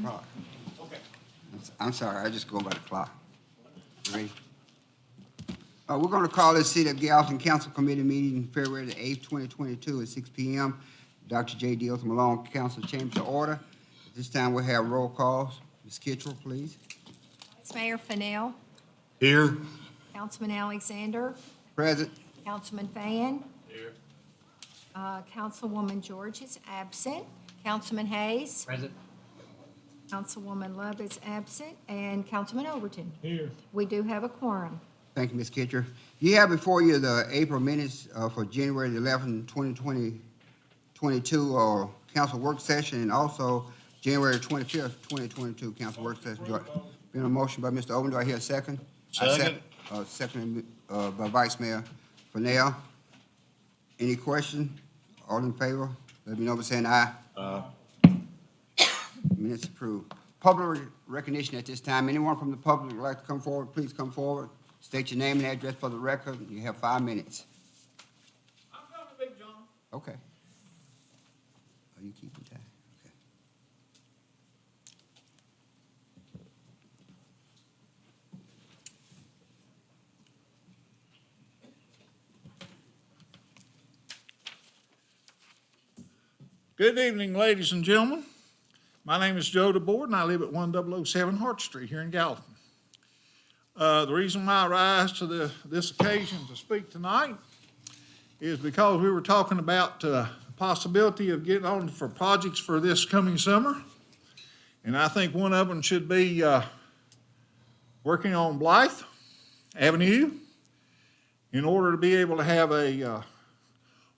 Clock. Okay. I'm sorry, I just go by the clock. Ready? We're going to call this City of Gallatin Council Committee meeting February the 8th, 2022 at 6 p.m. Dr. J. D. Malone, Council Chamber to order. At this time, we'll have roll calls. Ms. Kittrell, please. Vice Mayor Fennell, Here. Councilman Alexander, Present. Councilman Fan, Here. Councilwoman George is absent, Councilman Hayes, Present. Councilwoman Love is absent, and Councilman Overton. Here. We do have a quorum. Thank you, Ms. Kittrell. You have before you the April minutes for January the 11th, 2022 council work session, and also January 25th, 2022 council work session. Been a motion by Mr. Owen. Do I hear a second? Second. Second by Vice Mayor Fennell. Any question? All in favor? Let me know by saying aye. Minutes approved. Public recognition at this time. Anyone from the public would like to come forward, please come forward. State your name and address for the record. You have 5 minutes. I'm coming, Big John. Okay. Are you keeping time? Okay. Good evening, ladies and gentlemen. My name is Joe DeBoard, and I live at 1007 Hart Street here in Gallatin. The reason why I rise to this occasion to speak tonight is because we were talking about the possibility of getting on for projects for this coming summer. And I think one of them should be working on Blythe Avenue in order to be able to have a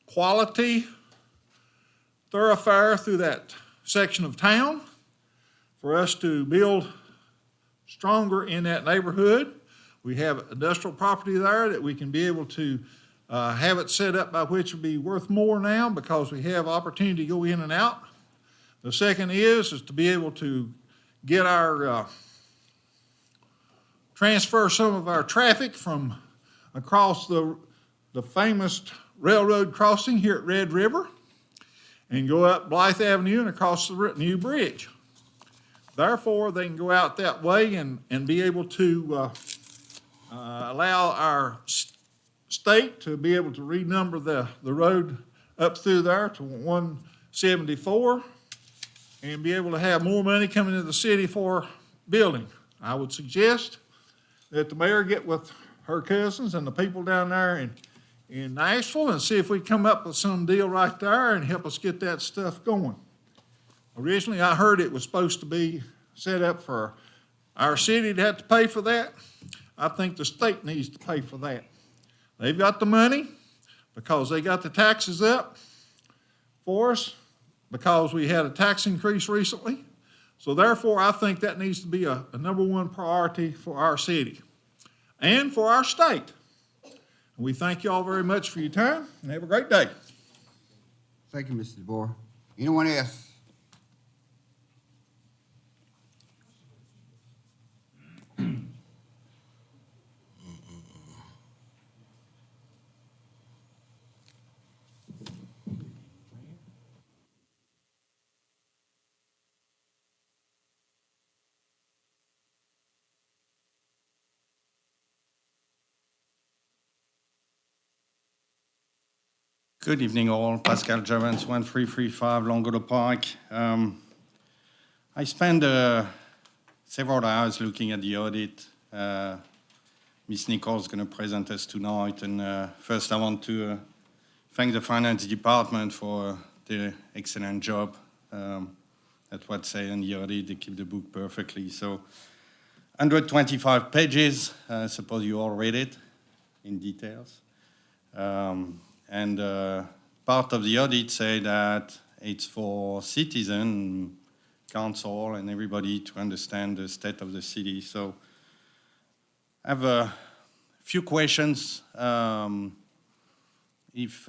quality thoroughfare through that section of town for us to build stronger in that neighborhood. We have industrial property there that we can be able to have it set up by which would be worth more now because we have opportunity to go in and out. The second is to be able to get our transfer some of our traffic from across the famous railroad crossing here at Red River and go up Blythe Avenue and across the new bridge. Therefore, they can go out that way and be able to allow our state to be able to renumber the road up through there to 174 and be able to have more money coming into the city for building. I would suggest that the mayor get with her cousins and the people down there in Nashville and see if we come up with some deal right there and help us get that stuff going. Originally, I heard it was supposed to be set up for our city to have to pay for that. I think the state needs to pay for that. They've got the money because they got the taxes up for us because we had a tax increase recently. So therefore, I think that needs to be a number one priority for our city and for our state. We thank you all very much for your time and have a great day. Thank you, Mr. DeBoer. Anyone else? Good evening all, Pascal Javans, 1335 Longolo Park. I spent several hours looking at the audit. Ms. Nichols is going to present us tonight, and first I want to thank the finance department for the excellent job. That's what say in the audit, they keep the book perfectly. So 125 pages, I suppose you all read it in details. And part of the audit say that it's for citizen, council, and everybody to understand the state of the city. So I have a few questions. If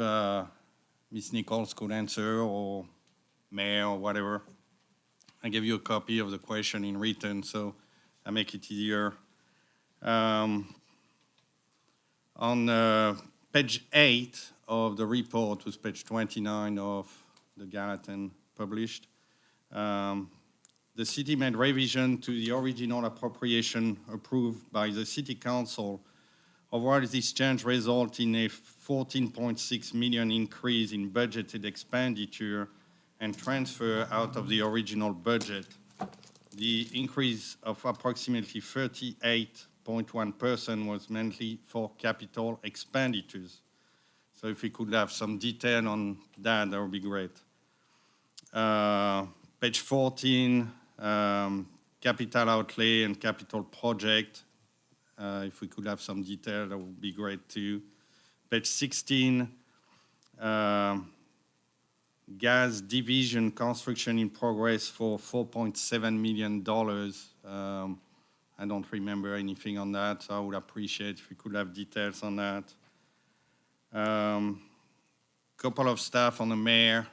Ms. Nichols could answer, or Mayor, or whatever. I give you a copy of the question in written, so I make it easier. On page 8 of the report, was page 29 of the Gallatin published, the city made revision to the original appropriation approved by the city council. Overall, this change resulted in a 14.6 million increase in budgeted expenditure and transfer out of the original budget. The increase of approximately 38.1% was mainly for capital expenditures. So if we could have some detail on that, that would be great. Page 14, capital outlay and capital project. If we could have some detail, that would be great too. Page 16, gas division construction in progress for $4.7 million. I don't remember anything on that, so I would appreciate if we could have details on that. Couple of stuff on the mayor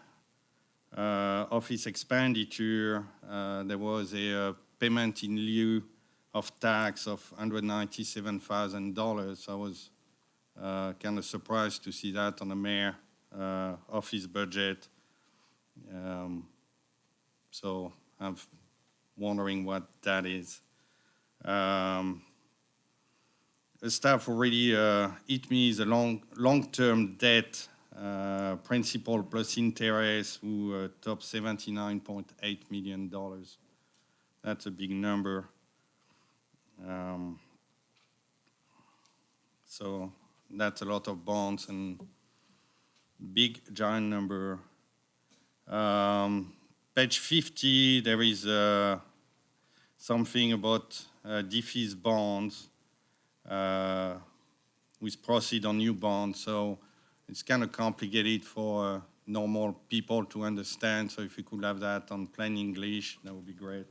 office expenditure. There was a payment in lieu of tax of $197,000. I was kind of surprised to see that on the mayor office budget. So I'm wondering what that is. The staff already hit me is a long-term debt principal plus interest who top $79.8 million. That's a big number. So that's a lot of bonds and big giant number. Page 50, there is something about defeased bonds with proceed on new bonds. So it's kind of complicated for normal people to understand. So if you could have that on plain English, that would be great.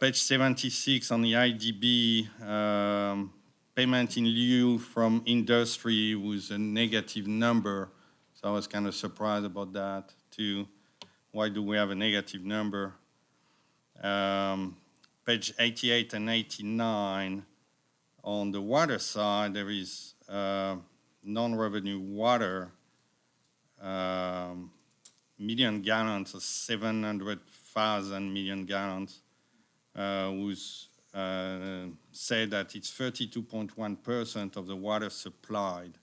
Page 76 on the IDB, payment in lieu from industry was a negative number. So I was kind of surprised about that too. Why do we have a negative number? Page 88 and 89, on the water side, there is non-revenue water, million gallons, 700,000 million gallons, was said that it's 32.1% of the water supplied.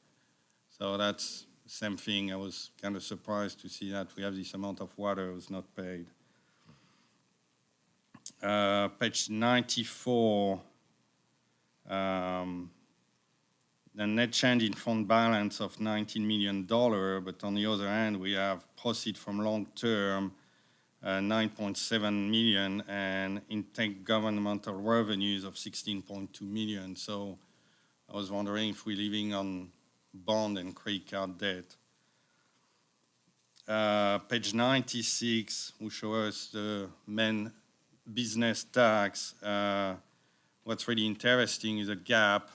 So that's the same thing. I was kind of surprised to see that we have this amount of water was not paid. Page 94, the net change in fund balance of $19 million, but on the other hand, we have proceeds from long-term, 9.7 million, and intergovernmental revenues of 16.2 million. So I was wondering if we're living on bond and credit card debt. Page 96, will show us the main business tax. What's really interesting is a gap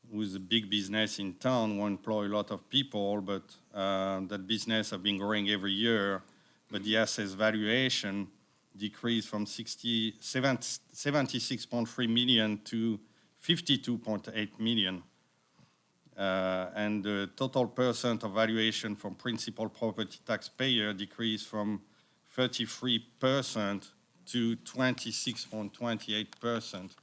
with a big business in town who employ a lot of people, but that business have been growing every year, but the assets valuation decreased from 76.3 million to 52.8 million. And the total percent of valuation from principal property taxpayer decreased from 33% to 26.28%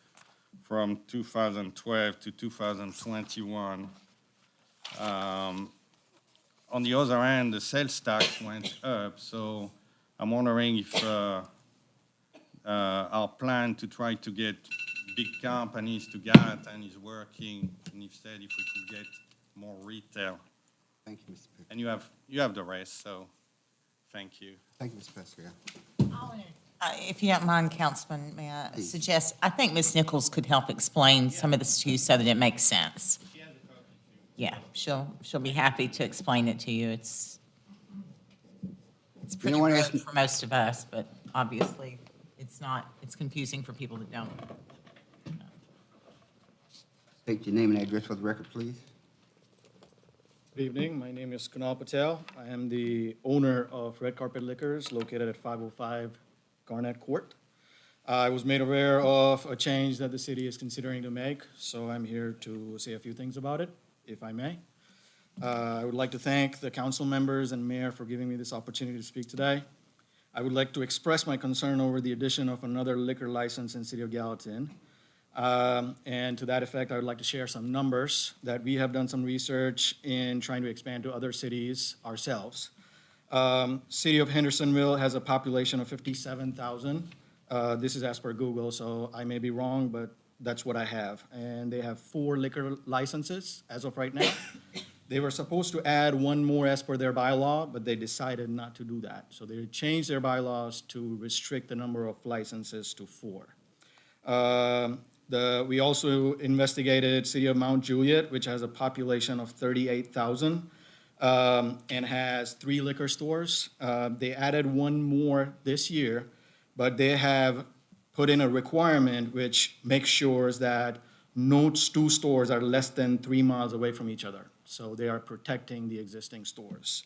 from 2012 to 2021. On the other hand, the sales tax went up, so I'm wondering if our plan to try to get big companies to Gallatin is working, and instead if we could get more retail. Thank you, Mr. Pickett. And you have the rest, so thank you. Thank you, Mr. Pascal. If you don't mind, Councilman, may I Please. suggest, I think Ms. Nichols could help explain some of this to you so that it makes sense. Yeah, she'll be happy to explain it to you. It's pretty Anyone rote else? for most of us, but obviously it's not, it's confusing for people that don't. State your name and address for the record, please. Good evening. My name is Kunal Patel. I am the owner of Red Carpet Liquors located at 505 Garnett Court. I was made aware of a change that the city is considering to make, so I'm here to say a few things about it, if I may. I would like to thank the council members and mayor for giving me this opportunity to speak today. I would like to express my concern over the addition of another liquor license in City of Gallatin. And to that effect, I would like to share some numbers that we have done some research in trying to expand to other cities ourselves. City of Hendersonville has a population of 57,000. This is as per Google, so I may be wrong, but that's what I have. And they have 4 liquor licenses as of right now. They were supposed to add one more as per their bylaw, but they decided not to do that. So they changed their bylaws to restrict the number of licenses to 4. We also investigated City of Mount Juliet, which has a population of 38,000 and has 3 liquor stores. They added one more this year, but they have put in a requirement which makes sure that no 2 stores are less than 3 miles away from each other. So they are protecting the existing stores.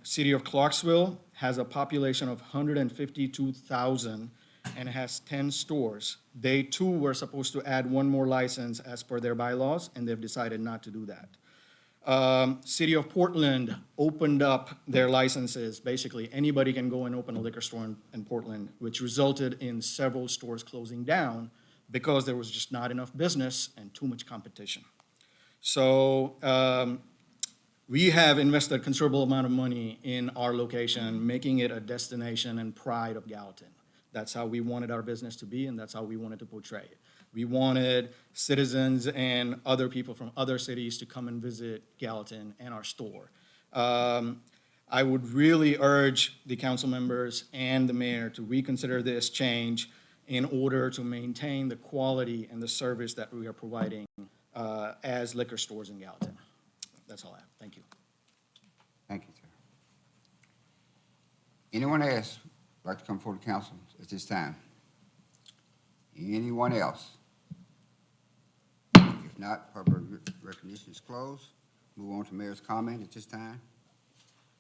City of Clarksville has a population of 152,000 and has 10 stores. They too were supposed to add one more license as per their bylaws, and they've decided not to do that. City of Portland opened up their licenses. Basically, anybody can go and open a liquor store in Portland, which resulted in several stores closing down because there was just not enough business and too much competition. So we have invested a considerable amount of money in our location, making it a destination and pride of Gallatin. That's how we wanted our business to be, and that's how we wanted to portray it. We wanted citizens and other people from other cities to come and visit Gallatin and our store. I would really urge the council members and the mayor to reconsider this change in order to maintain the quality and the service that we are providing as liquor stores in Gallatin. That's all I have. Thank you. Thank you, sir. Anyone else like to come before the council at this time? Anyone else? If not, public recognition is closed. Move on to mayor's comment at this time.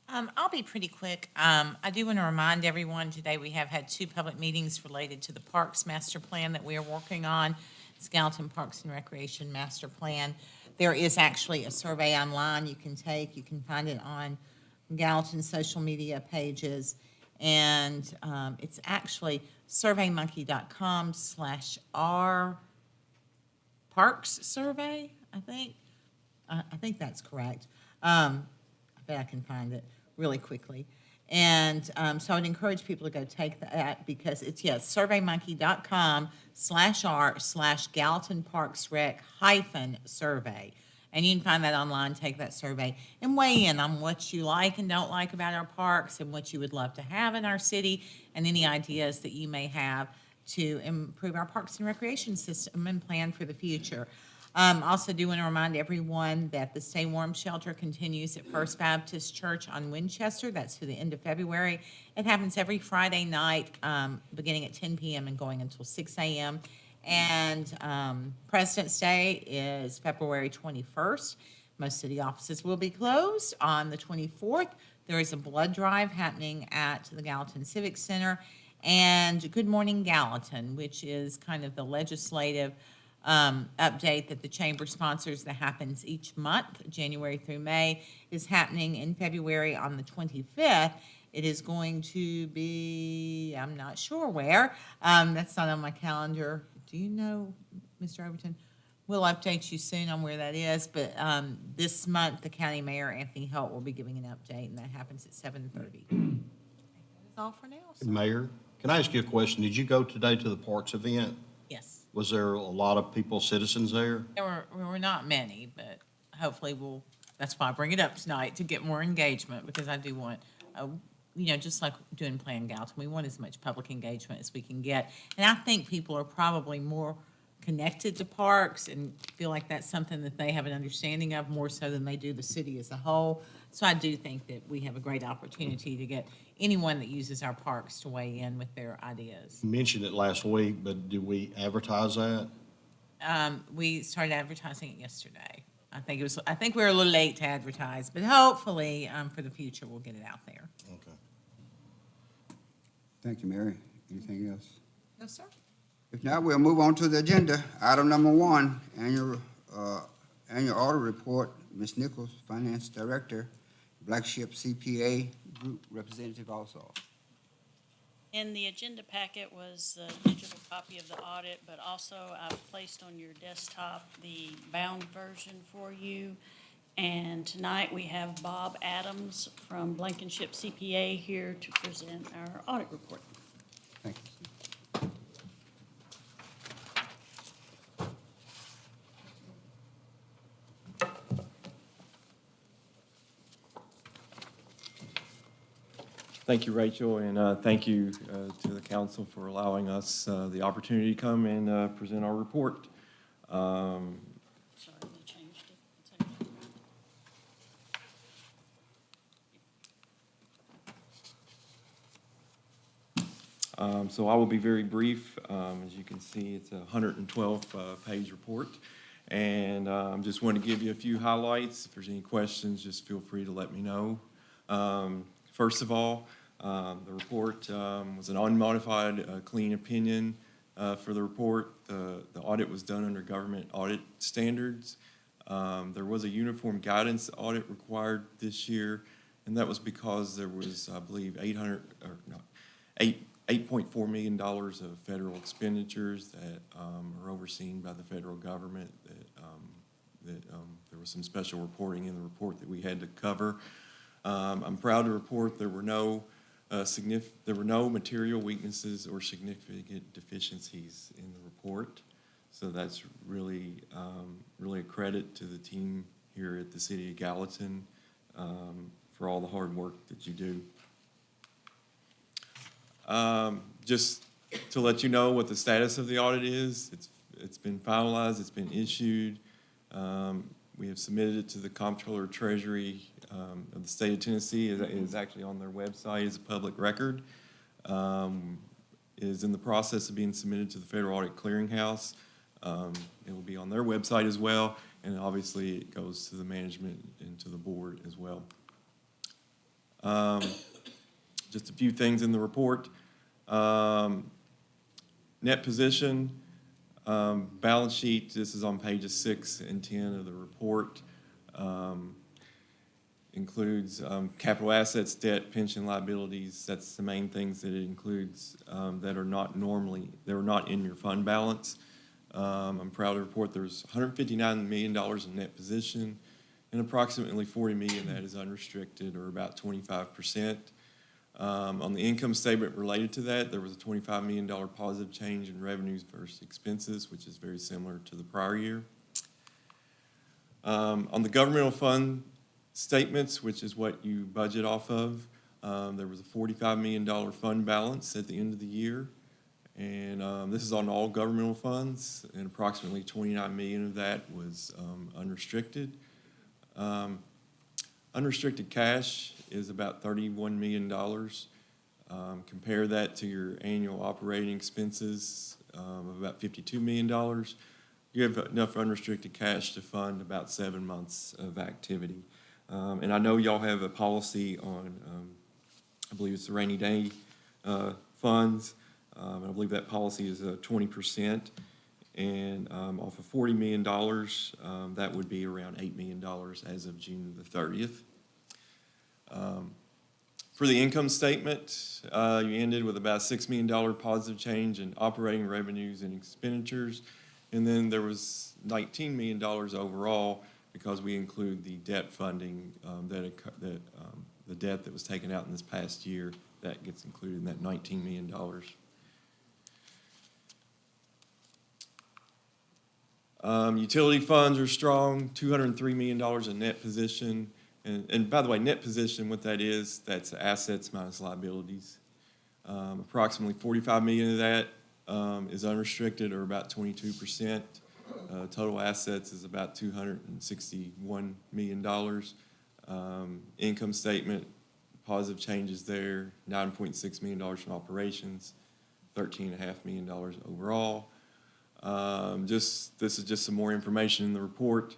I'll be pretty quick. I do want to remind everyone, today we have had 2 public meetings related to the Parks Master Plan that we are working on. It's Gallatin Parks and Recreation Master Plan. There is actually a survey online you can take. You can find it on Gallatin's social media pages. And it's actually surveymonkey.com/r Parks Survey, I think. I think that's correct. I bet I can find it really quickly. And so I'd encourage people to go take that because it's, yes, surveymonkey.com/r/Gallatin Parks Rec -survey. And you can find that online, take that survey, and weigh in on what you like and don't like about our parks and what you would love to have in our city and any ideas that you may have to improve our parks and recreation system and plan for the future. Also do want to remind everyone that the Stay Warm Shelter continues at First Baptist Church on Winchester. That's through the end of February. It happens every Friday night, beginning at 10 p.m. and going until 6 a.m. And President's Day is February 21st. Most city offices will be closed. On the 24th, there is a blood drive happening at the Gallatin Civic Center. And Good Morning Gallatin, which is kind of the legislative update that the chamber sponsors that happens each month, January through May, is happening in February on the 25th. It is going to be, I'm not sure where. That's not on my calendar. Do you know, Mr. Overton? We'll update you soon on where that is, but this month, the county mayor, Anthony Holt, will be giving an update, and that happens at 7:30. That's all for now, sir. Mayor, can I ask you a question? Did you go today to the Parks event? Yes. Was there a lot of people, citizens there? There were not many, but hopefully that's why I bring it up tonight, to get more engagement, because I do want, just like doing Plan Gallatin, we want as much public engagement as we can get. And I think people are probably more connected to parks and feel like that's something that they have an understanding of more so than they do the city as a whole. So I do think that we have a great opportunity to get anyone that uses our parks to weigh in with their ideas. You mentioned it last week, but did we advertise that? We started advertising it yesterday. I think we were a little late to advertise, but hopefully, for the future, we'll get it out there. Okay. Thank you, Mary. Anything else? No, sir. If not, we'll move on to the agenda. Item number 1, annual audit report. Ms. Nichols, Finance Director, Black Ship CPA Group Representative also. In the agenda packet was the digital copy of the audit, but also I've placed on your desktop the bound version for you. And tonight we have Bob Adams from Blankenship CPA here to present our audit report. Thank you, Steve. Thank you, Rachel, and thank you to the council for allowing us the opportunity to come and present our report. Sorry, they changed it. It's actually right. So I will be very brief. As you can see, it's a 112-page report, and just want to give you a few highlights. If there's any questions, just feel free to let me know. First of all, the report was an unmodified, clean opinion for the report. The audit was done under government audit standards. There was a uniform guidance audit required this year, and that was because there was, I believe, $8.4 million of federal expenditures that are overseen by the federal government. That there was some special reporting in the report that we had to cover. I'm proud to report there were no material weaknesses or significant deficiencies in the report. So that's really, really a credit to the team here at the City of Gallatin for all the hard work that you do. Just to let you know what the status of the audit is, it's been finalized, it's been issued. We have submitted it to the Comptroller of Treasury of the state of Tennessee. It is actually on their website as a public record. It is in the process of being submitted to the Federal Audit Clearinghouse. It will be on their website as well, and obviously it goes to the management and to the board as well. Just a few things in the report. Net position, balance sheet, this is on pages 6 and 10 of the report. Includes capital assets, debt, pension liabilities. That's the main things that it includes that are not in your fund balance. I'm proud to report there's $159 million in net position, and approximately $40 million that is unrestricted, or about 25%. On the income statement related to that, there was a $25 million positive change in revenues versus expenses, which is very similar to the prior year. On the governmental fund statements, which is what you budget off of, there was a $45 million fund balance at the end of the year. And this is on all governmental funds, and approximately $29 million of that was unrestricted. Unrestricted cash is about $31 million. Compare that to your annual operating expenses of about $52 million. You have enough unrestricted cash to fund about 7 months of activity. And I know y'all have a policy on, I believe it's the rainy day funds. And I believe that policy is 20%. And off of $40 million, that would be around $8 million as of June the 30th. For the income statement, you ended with about $6 million positive change in operating revenues and expenditures. And then there was $19 million overall because we include the debt funding, the debt that was taken out in this past year, that gets included in that $19 million. Utility funds are strong, $203 million in net position. And by the way, net position, what that is, that's assets minus liabilities. Approximately $45 million of that is unrestricted, or about 22%. Total assets is about $261 million. Income statement, positive changes there, $9.6 million from operations, $13.5 million overall. This is just some more information in the report.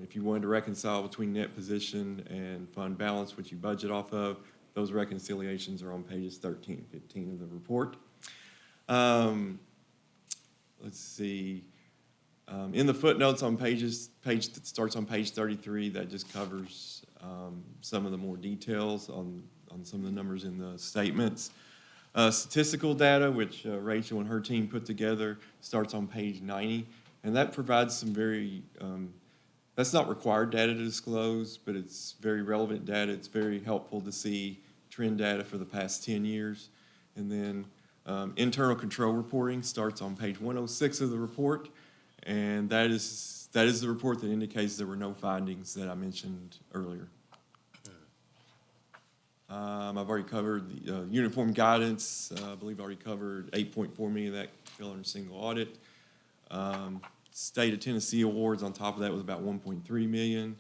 If you wanted to reconcile between net position and fund balance, which you budget off of, those reconciliations are on pages 13 and 15 of the report. Let's see. In the footnotes on page that starts on page 33, that just covers some of the more details on on some of the numbers in the statements. Statistical data, which Rachel and her team put together, starts on page 90, and that provides some very, that's not required data to disclose, but it's very relevant data. It's very helpful to see trend data for the past 10 years. And then internal control reporting starts on page 106 of the report, and that is the report that indicates there were no findings that I mentioned earlier. I've already covered the uniform guidance. I believe I already covered 8.4 million of that fell under single audit. State of Tennessee awards on top of that was about 1.3 million.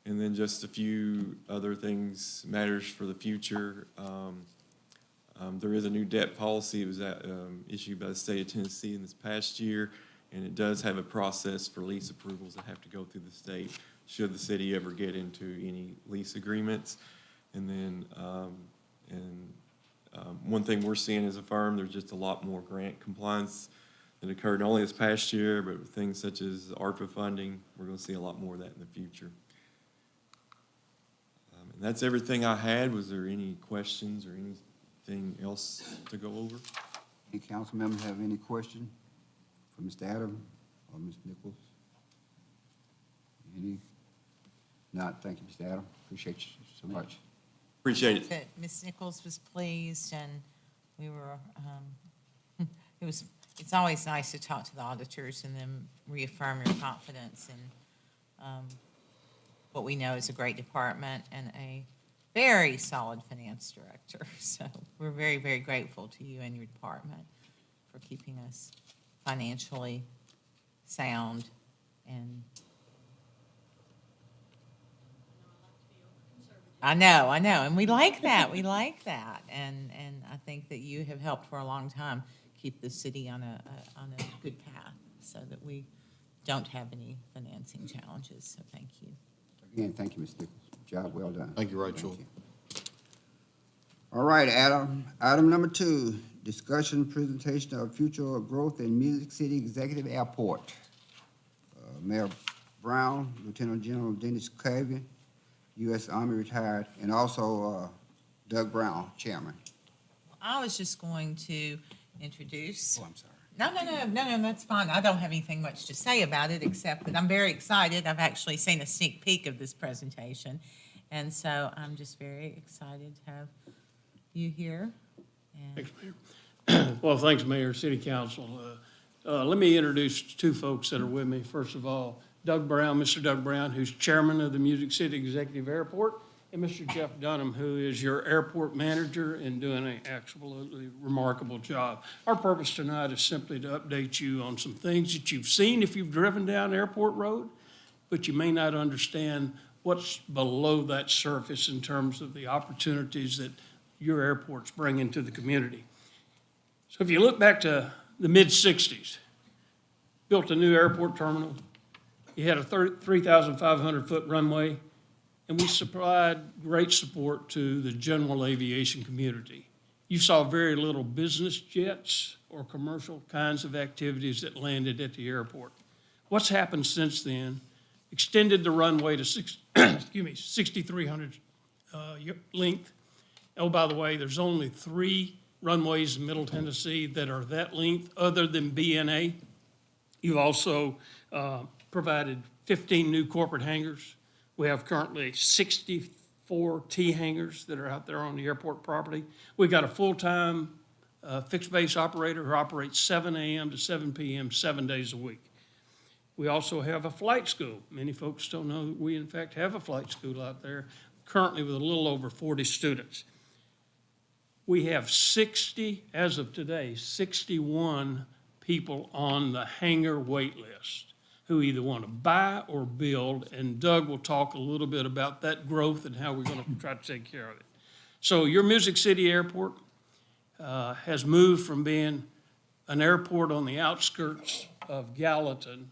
And then just a few other things, matters for the future. There is a new debt policy. It was issued by the state of Tennessee in this past year, and it does have a process for lease approvals that have to go through the state should the city ever get into any lease agreements. And then, one thing we're seeing as a firm, there's just a lot more grant compliance that occurred not only this past year, but with things such as ARPA funding. We're going to see a lot more of that in the future. And that's everything I had. Was there any questions or anything else to go over? Any council members have any question for Mr. Adams or Ms. Nichols? Any? Not, thank you, Mr. Adams. Appreciate you so much. Appreciate it. That Ms. Nichols was pleased, and we were, it's always nice to talk to the auditors and then reaffirm your confidence in what we know is a great department and a very solid finance director. So we're very, very grateful to you and your department for keeping us financially sound and I know, and we like that, and I think that you have helped for a long time keep the city on a good path so that we don't have any financing challenges, so thank you. Again, thank you, Ms. Nichols. Job well done. Thank you, Rachel. Thank you. All right, item number 2, discussion presentation of future growth in Music City Executive Airport. Mayor Brown, Lieutenant General Dennis Cavian, U.S. Army retired, and also Doug Brown, chairman. I was just going to introduce. Oh, I'm sorry. No, that's fine. I don't have anything much to say about it, except that I'm very excited. I've actually seen a sneak peek of this presentation, and so I'm just very excited to have you here. And Thanks, Mayor. Well, thanks, Mayor, City Council. Let me introduce 2 folks that are with me. First of all, Doug Brown, Mr. Doug Brown, who's chairman of the Music City Executive Airport, and Mr. Jeff Dunham, who is your airport manager and doing an absolutely remarkable job. Our purpose tonight is simply to update you on some things that you've seen if you've driven down Airport Road, but you may not understand what's below that surface in terms of the opportunities that your airport's bringing to the community. So if you look back to the mid-'60s, built a new airport terminal. You had a 3,500-foot runway, and we supplied great support to the general aviation community. You saw very little business jets or commercial kinds of activities that landed at the airport. What's happened since then? Extended the runway to 6,300 length. Oh, by the way, there's only 3 runways in Middle Tennessee that are that length other than BNA. You've also provided 15 new corporate hangars. We have currently 64 T hangars that are out there on the airport property. We've got a full-time fixed base operator who operates 7 a.m. to 7 p.m. 7 days a week. We also have a flight school. Many folks don't know that we in fact have a flight school out there, currently with a little over 40 students. We have 60, as of today, 61 people on the hangar wait list who either want to buy or build, and Doug will talk a little bit about that growth and how we're going to try to take care of it. So your Music City Airport has moved from being an airport on the outskirts of Gallatin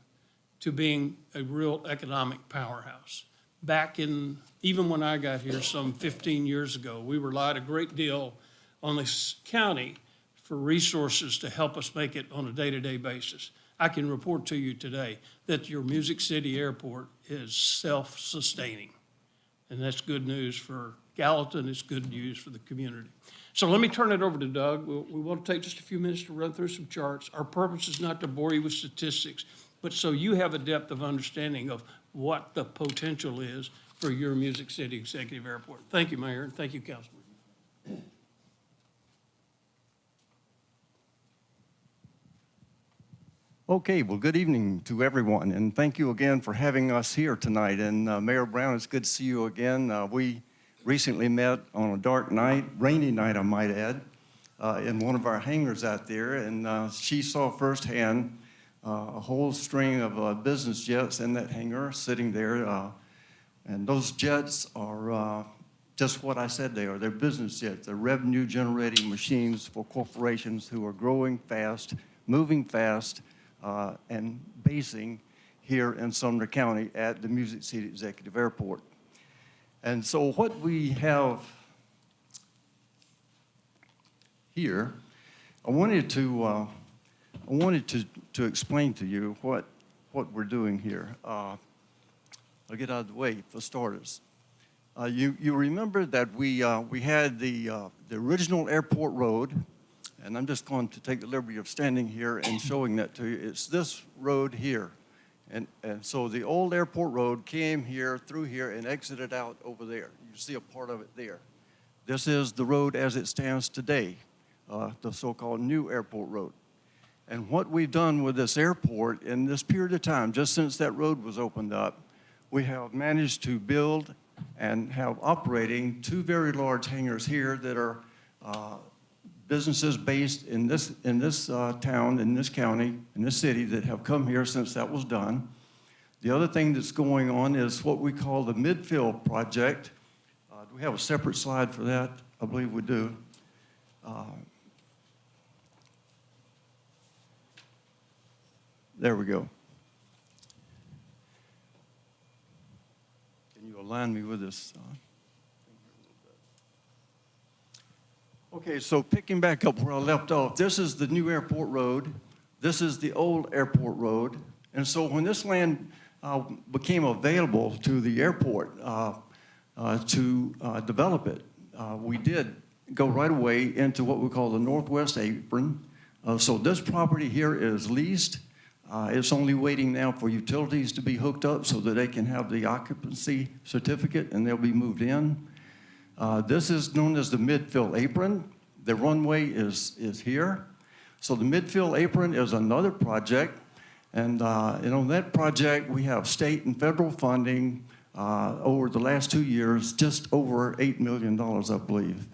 to being a real economic powerhouse. Back in, even when I got here some 15 years ago, we relied a great deal on this county for resources to help us make it on a day-to-day basis. I can report to you today that your Music City Airport is self-sustaining. And that's good news for Gallatin, it's good news for the community. So let me turn it over to Doug. We want to take just a few minutes to run through some charts. Our purpose is not to bore you with statistics, but so you have a depth of understanding of what the potential is for your Music City Executive Airport. Thank you, Mayor, and thank you, Councilman. Okay, well, good evening to everyone, and thank you again for having us here tonight. And Mayor Brown, it's good to see you again. We recently met on a dark night, rainy night, I might add, in one of our hangars out there, and she saw firsthand a whole string of business jets in that hangar sitting there, and those jets are just what I said they are. They're business jets. They're revenue-generating machines for corporations who are growing fast, moving fast, and basing here in Sumner County at the Music City Executive Airport. And so what we have here, I wanted to explain to you what we're doing here. I'll get out of the way for starters. You remember that we had the original airport road. And I'm just going to take the liberty of standing here and showing that to you. It's this road here. And so the old airport road came here, through here, and exited out over there. You see a part of it there. This is the road as it stands today, the so-called new airport road. And what we've done with this airport in this period of time, just since that road was opened up, we have managed to build and have operating two very large hangars here that are businesses based in this town, in this county, in this city that have come here since that was done. The other thing that's going on is what we call the Midfield Project. Do we have a separate slide for that? I believe we do. There we go. Can you align me with this? Okay, so picking back up where I left off, this is the new airport road. This is the old airport road. And so when this land became available to the airport to develop it, we did go right away into what we call the Northwest Apron. So this property here is leased. It's only waiting now for utilities to be hooked up so that they can have the occupancy certificate and they'll be moved in. This is known as the Midfield Apron. The runway is here. So the Midfield Apron is another project. And on that project, we have state and federal funding over the last 2 years, just over $8 million, I believe,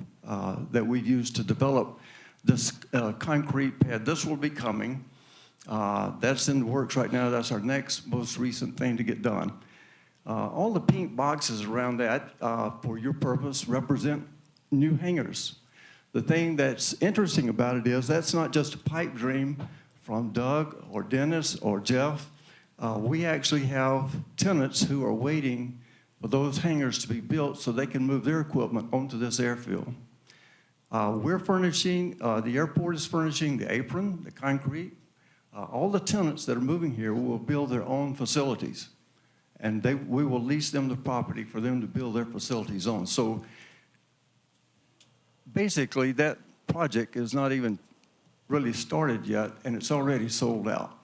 that we've used to develop this concrete pad. This will be coming. That's in the works right now. That's our next most recent thing to get done. All the pink boxes around that, for your purpose, represent new hangars. The thing that's interesting about it is that's not just a pipe dream from Doug or Dennis or Jeff. We actually have tenants who are waiting for those hangars to be built so they can move their equipment onto this airfield. We're furnishing, the airport is furnishing the apron, the concrete. All the tenants that are moving here will build their own facilities. And we will lease them the property for them to build their facilities on. So basically, that project is not even really started yet, and it's already sold out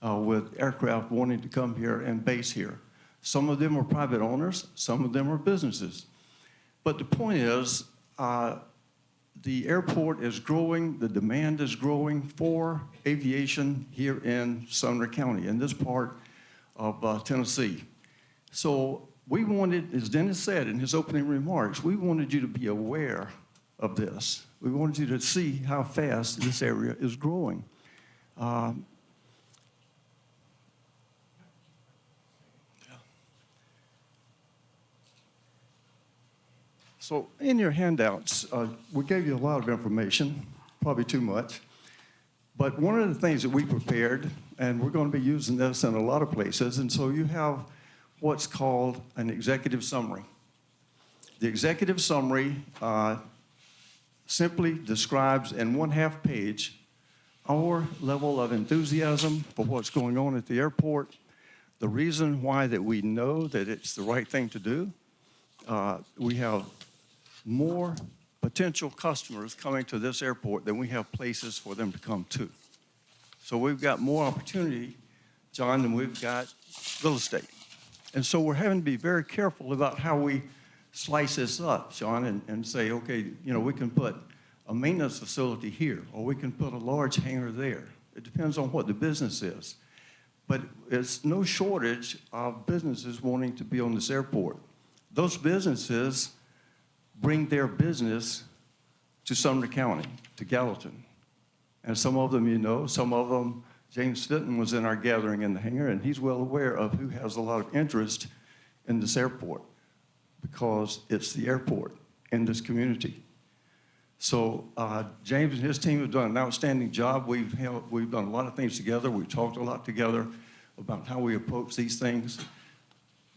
with aircraft wanting to come here and base here. Some of them are private owners, some of them are businesses. But the point is, the airport is growing, the demand is growing for aviation here in Sumner County, in this part of Tennessee. So we wanted, as Dennis said in his opening remarks, we wanted you to be aware of this. We wanted you to see how fast this area is growing. So in your handouts, we gave you a lot of information, probably too much. But one of the things that we prepared, and we're going to be using this in a lot of places, and so you have what's called an executive summary. The executive summary simply describes in 1/2 page our level of enthusiasm for what's going on at the airport, the reason why that we know that it's the right thing to do. We have more potential customers coming to this airport than we have places for them to come to. So we've got more opportunity, John, than we've got real estate. And so we're having to be very careful about how we slice this up, John, and say, okay, you know, we can put a maintenance facility here, or we can put a large hangar there. It depends on what the business is. But it's no shortage of businesses wanting to be on this airport. Those businesses bring their business to Sumner County, to Gallatin. And some of them you know, some of them, James Fitton was in our gathering in the hangar, and he's well aware of who has a lot of interest in this airport because it's the airport in this community. So James and his team have done an outstanding job. We've done a lot of things together. We've talked a lot together about how we approach these things.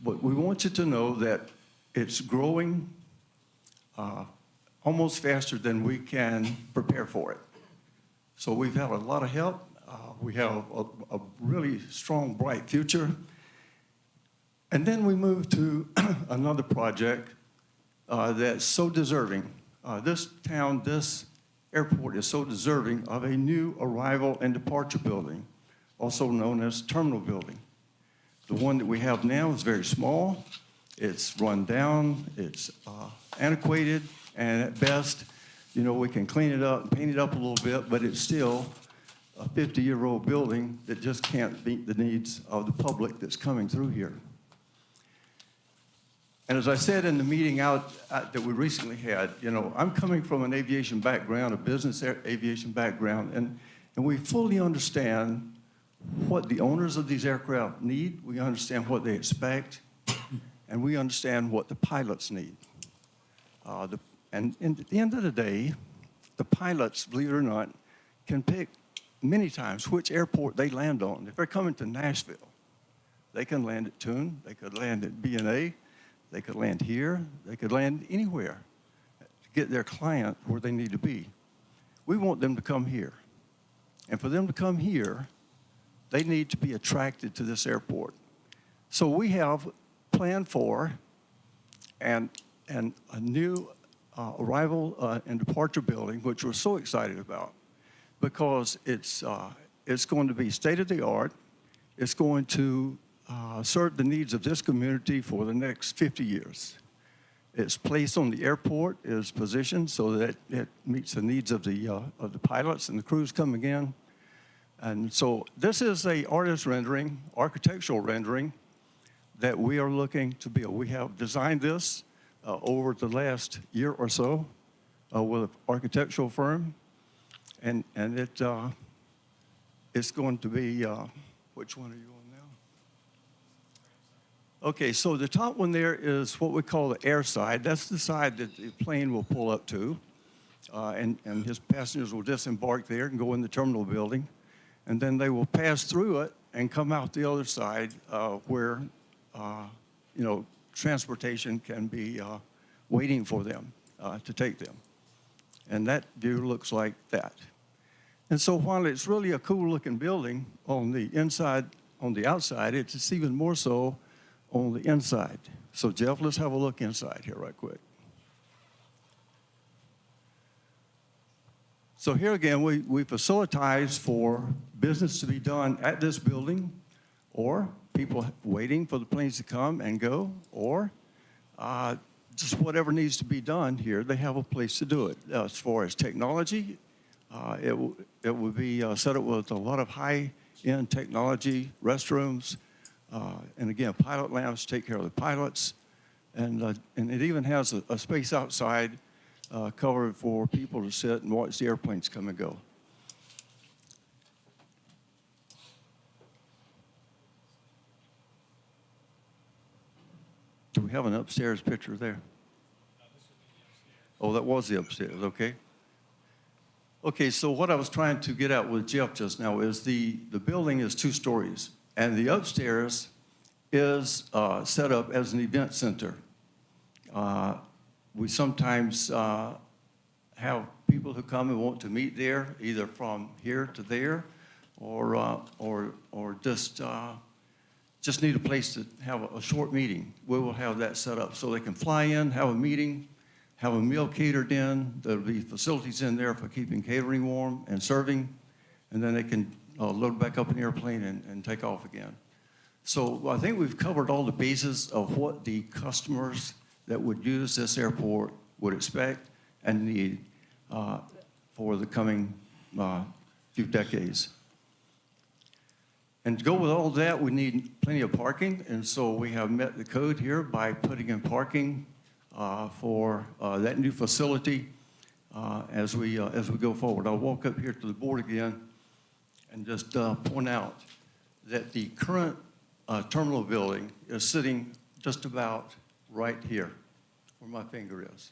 But we want you to know that it's growing almost faster than we can prepare for it. So we've had a lot of help. We have a really strong, bright future. And then we move to another project that's so deserving. This town, this airport is so deserving of a new arrival and departure building, also known as terminal building. The one that we have now is very small. It's run down, it's antiquated, and at best, you know, we can clean it up and paint it up a little bit, but it's still a 50-year-old building that just can't meet the needs of the public that's coming through here. And as I said in the meeting that we recently had, you know, I'm coming from an aviation background, a business aviation background, and we fully understand what the owners of these aircraft need, we understand what they expect, and we understand what the pilots need. And at the end of the day, the pilots, believe it or not, can pick many times which airport they land on. If they're coming to Nashville, they can land at Tune, they could land at B&A, they could land here, they could land anywhere to get their client where they need to be. We want them to come here. And for them to come here, they need to be attracted to this airport. So we have planned for and a new arrival and departure building, which we're so excited about because it's going to be state-of-the-art. It's going to serve the needs of this community for the next 50 years. Its place on the airport is positioned so that it meets the needs of the pilots and the crews coming in. And so this is a artist rendering, architectural rendering that we are looking to build. We have designed this over the last year or so with an architectural firm, and it's going to be, which one are you on now? Okay, so the top one there is what we call the air side. That's the side that the plane will pull up to, and his passengers will disembark there and go in the terminal building, and then they will pass through it and come out the other side where, you know, transportation can be waiting for them to take them. And that view looks like that. And so while it's really a cool-looking building on the inside, on the outside, it's even more so on the inside. So Jeff, let's have a look inside here right quick. So here again, we facilitize for business to be done at this building, or people waiting for the planes to come and go, or just whatever needs to be done here, they have a place to do it. As far as technology, it will be set up with a lot of high-end technology, restrooms, and again, pilot lounge to take care of the pilots. And it even has a space outside covered for people to sit and watch the airplanes come and go. Do we have an upstairs picture there? Oh, that was the upstairs, okay. Okay, so what I was trying to get at with Jeff just now is the building is 2 stories, and the upstairs is set up as an event center. We sometimes have people who come and want to meet there, either from here to there, or just need a place to have a short meeting. We will have that set up so they can fly in, have a meeting, have a meal catered in. There'll be facilities in there for keeping catering warm and serving, and then they can load back up in the airplane and take off again. So I think we've covered all the bases of what the customers that would use this airport would expect and need for the coming few decades. And to go with all that, we need plenty of parking, and so we have met the code here by putting in parking for that new facility as we go forward. I'll walk up here to the board again and just point out that the current terminal building is sitting just about right here, where my finger is.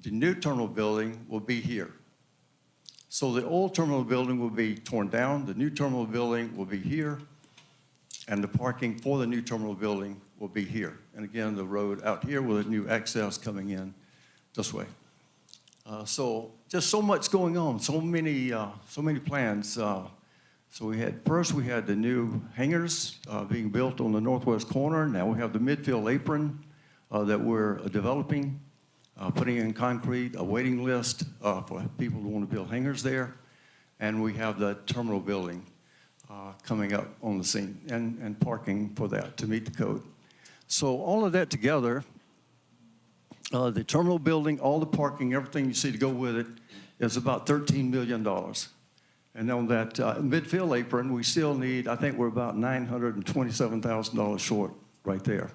The new terminal building will be here. So the old terminal building will be torn down, the new terminal building will be here, and the parking for the new terminal building will be here. And again, the road out here with a new access coming in this way. So just so much going on, so many plans. So we had the new hangars being built on the northwest corner. Now we have the Midfield Apron that we're developing. Putting in concrete, a waiting list for people who want to build hangars there. And we have the terminal building coming up on the scene and parking for that to meet the code. So all of that together, the terminal building, all the parking, everything you see to go with it is about $13 million. And on that Midfield Apron, we still need, I think we're about $927,000 short right there.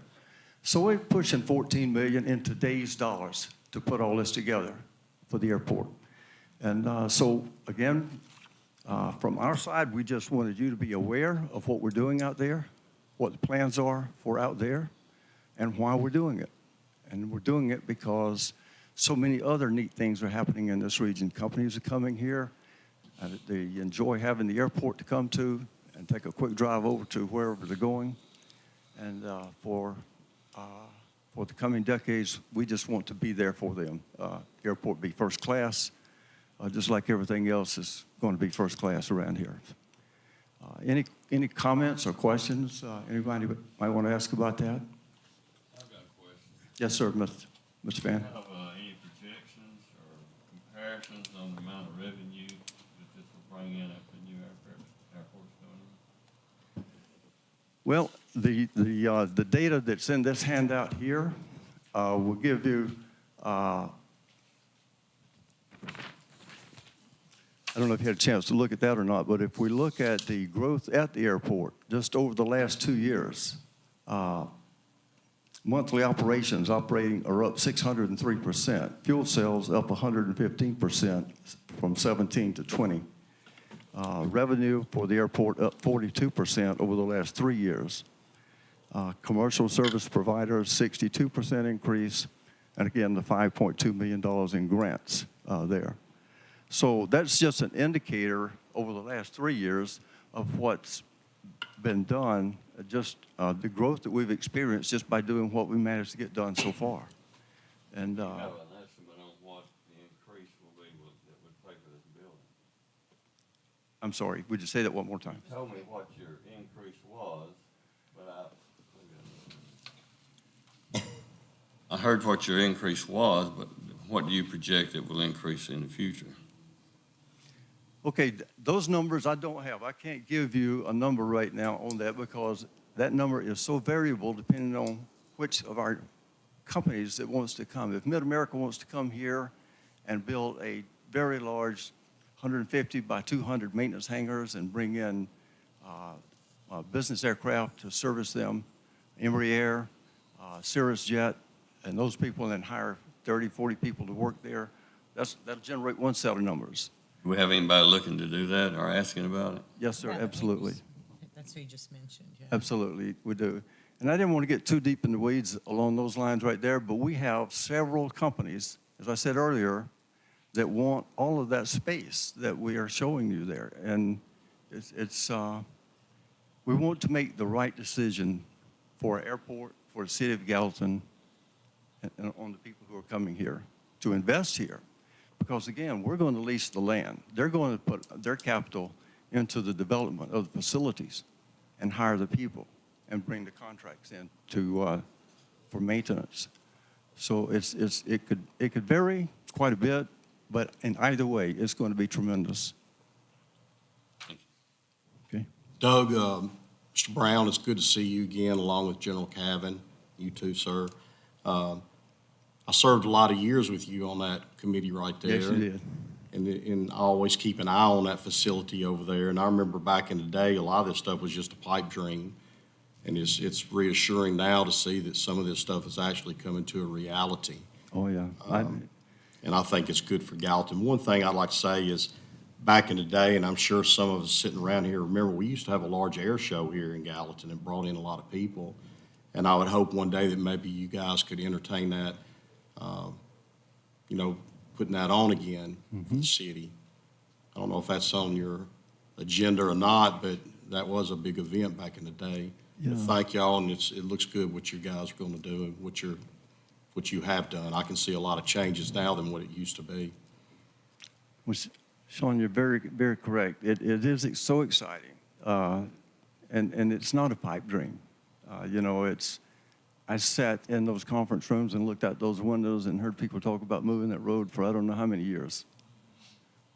So we're pushing $14 million in today's dollars to put all this together for the airport. And so again, from our side, we just wanted you to be aware of what we're doing out there, what the plans are for out there, and why we're doing it. And we're doing it because so many other neat things are happening in this region. Companies are coming here, and they enjoy having the airport to come to and take a quick drive over to wherever they're going. And for the coming decades, we just want to be there for them. The airport be first class, just like everything else is going to be first class around here. Any comments or questions anybody might want to ask about that? I've got a question. Yes, sir, Mr. Fan. Do you have any projections or comparisons on the amount of revenue that this will bring in after the new airport's going in? Well, the data that's in this handout here will give you, I don't know if you had a chance to look at that or not, but if we look at the growth at the airport just over the last 2 years, monthly operations operating are up 603%. Fuel sales up 115% from 17 to 20. Revenue for the airport up 42% over the last 3 years. Commercial service providers, 62% increase. And again, the $5.2 million in grants there. So that's just an indicator over the last 3 years of what's been done, just the growth that we've experienced just by doing what we managed to get done so far. And Do you have an estimate on what the increase will be that would pay for this building? I'm sorry, would you say that one more time? You told me what your increase was, but I heard what your increase was, but what do you project it will increase in the future? Okay, those numbers I don't have. I can't give you a number right now on that because that number is so variable depending on which of our companies that wants to come. If Mid-America wants to come here and build a very large 150 by 200 maintenance hangars and bring in business aircraft to service them, Emory Air, Cirrus Jet, and those people, and then hire 30, 40 people to work there, that'll generate one set of numbers. Do we have anybody looking to do that or asking about it? Yes, sir, absolutely. That's what you just mentioned, yeah. Absolutely, we do. And I didn't want to get too deep in the weeds along those lines right there, but we have several companies, as I said earlier, that want all of that space that we are showing you there. And we want to make the right decision for our airport, for the city of Gallatin, and on the people who are coming here to invest here. Because again, we're going to lease the land. They're going to put their capital into the development of the facilities and hire the people and bring the contracts in for maintenance. So it could vary quite a bit, but in either way, it's going to be tremendous. Okay. Doug, Mr. Brown, it's good to see you again, along with General Cavan. You too, sir. I served a lot of years with you on that committee right there. Yes, you did. And I always keep an eye on that facility over there. And I remember back in the day, a lot of this stuff was just a pipe dream. And it's reassuring now to see that some of this stuff is actually coming to a reality. Oh, yeah. And I think it's good for Gallatin. One thing I'd like to say is, back in the day, and I'm sure some of us sitting around here remember, we used to have a large air show here in Gallatin and brought in a lot of people. And I would hope one day that maybe you guys could entertain that, putting that on again for the city. I don't know if that's on your agenda or not, but that was a big event back in the day. Yeah. Thank y'all, and it looks good what you guys are going to do and what you have done. I can see a lot of changes now than what it used to be. Sean, you're very, very correct. It is so exciting, and it's not a pipe dream. I sat in those conference rooms and looked out those windows and heard people talk about moving that road for I don't know how many years.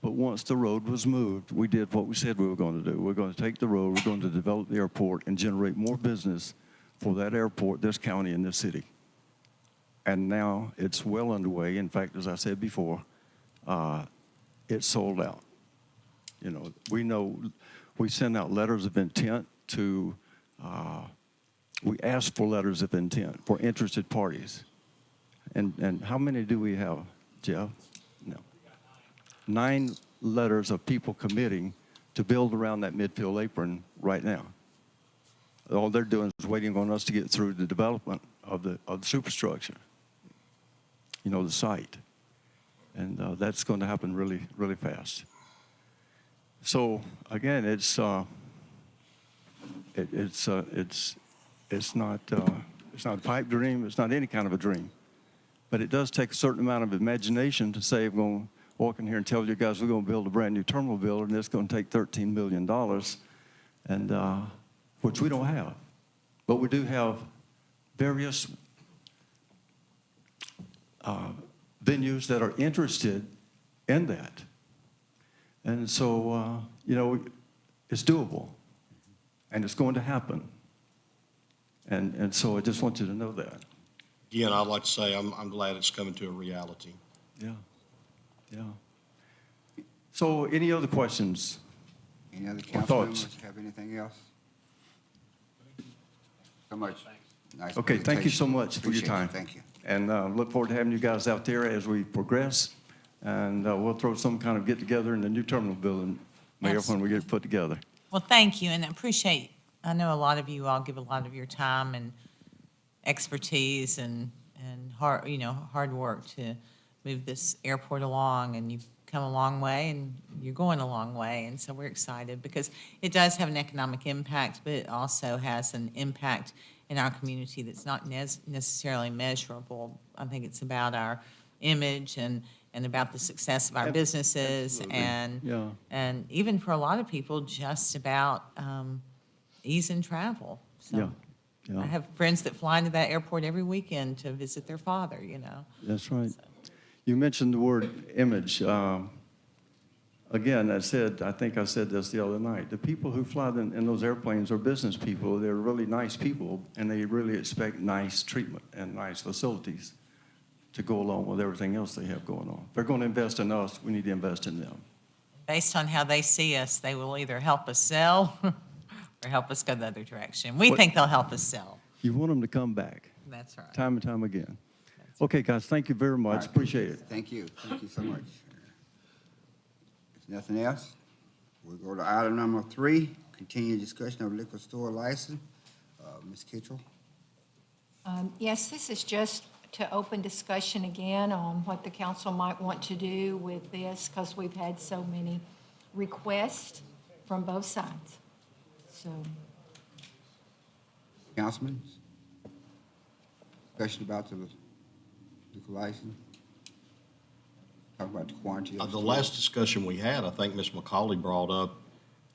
But once the road was moved, we did what we said we were going to do. We're going to take the road, we're going to develop the airport and generate more business for that airport, this county, and this city. And now it's well underway. In fact, as I said before, it's sold out. We know we send out letters of intent to, we ask for letters of intent for interested parties. And how many do we have, Jeff? No. 9 letters of people committing to build around that Midfield Apron right now. All they're doing is waiting on us to get through the development of the superstructure, the site. And that's going to happen really, really fast. So again, it's not a pipe dream. It's not any kind of a dream, but it does take a certain amount of imagination to say, I'm going to walk in here and tell you guys we're going to build a brand new terminal building, and it's going to take $13 million, and which we don't have, but we do have various venues that are interested in that. And so, it's doable, and it's going to happen. And so I just want you to know that. Again, I'd like to say I'm glad it's coming to a reality. Yeah, yeah. So any other questions? Any other Or council thoughts? members have anything else? So much. Nice Okay, thank you so presentation. much for your Appreciate it. time. Thank you. And look forward to having you guys out there as we progress. And we'll throw some kind of get-together in the new terminal building, Mayor, when we get it put together. Well, thank you, and I appreciate, I know a lot of you all give a lot of your time and expertise and hard work to move this airport along, and you've come a long way, and you're going a long way, and so we're excited because it does have an economic impact, but it also has an impact in our community that's not necessarily measurable. I think it's about our image and about the success of our businesses, Yeah. and even for a lot of people, just about ease in travel. So Yeah, yeah. I have friends that fly into that airport every weekend to visit their father, That's right. You mentioned the word image. Again, I think I said this the other night. The people who fly in those airplanes are business people. They're really nice people, and they really expect nice treatment and nice facilities to go along with everything else they have going on. If they're going to invest in us, we need to invest in them. Based on how they see us, they will either help us sell or help us go the other direction. We think they'll help us sell. You want them to come back That's right. time and time again. Okay, guys, thank you very much. All right. Appreciate it. Thank you. Thank you so much. If nothing else, we'll go to item number 3, continued discussion of liquor store license. Ms. Kitchell? Yes, this is just to open discussion again on what the council might want to do with this, because we've had so many requests from both sides. So, Councilman? Discussion about the liquor license? Talk about the quarantine. The last discussion we had, I think Ms. McCauley brought up,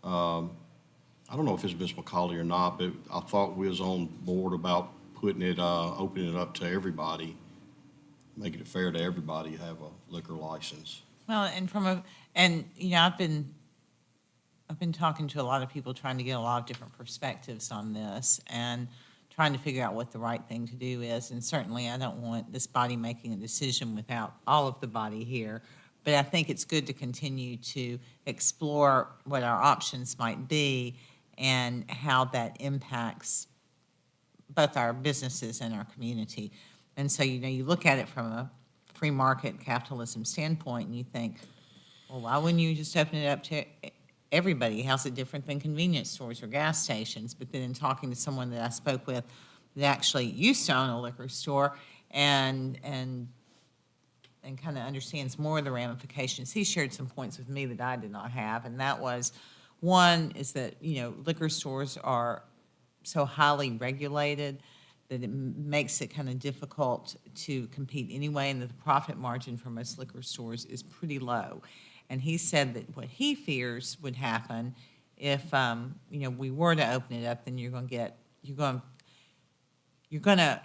I don't know if it's Ms. McCauley or not, but I thought we was on board about opening it up to everybody. making it fair to everybody to have a liquor license. Well, and you know, I've been talking to a lot of people, trying to get a lot of different perspectives on this and trying to figure out what the right thing to do is. And certainly I don't want this body making a decision without all of the body here. But I think it's good to continue to explore what our options might be and how that impacts both our businesses and our community. And so, you know, you look at it from a free market capitalism standpoint and you think, well, why wouldn't you just open it up to everybody? How's it different than convenience stores or gas stations? But then in talking to someone that I spoke with that actually used to own a liquor store and kind of understands more of the ramifications, he shared some points with me that I did not have. And that was, one is that, you know, liquor stores are so highly regulated that it makes it kind of difficult to compete anyway, and that the profit margin for most liquor stores is pretty low. And he said that what he fears would happen if, you know, we were to open it up, then you're going to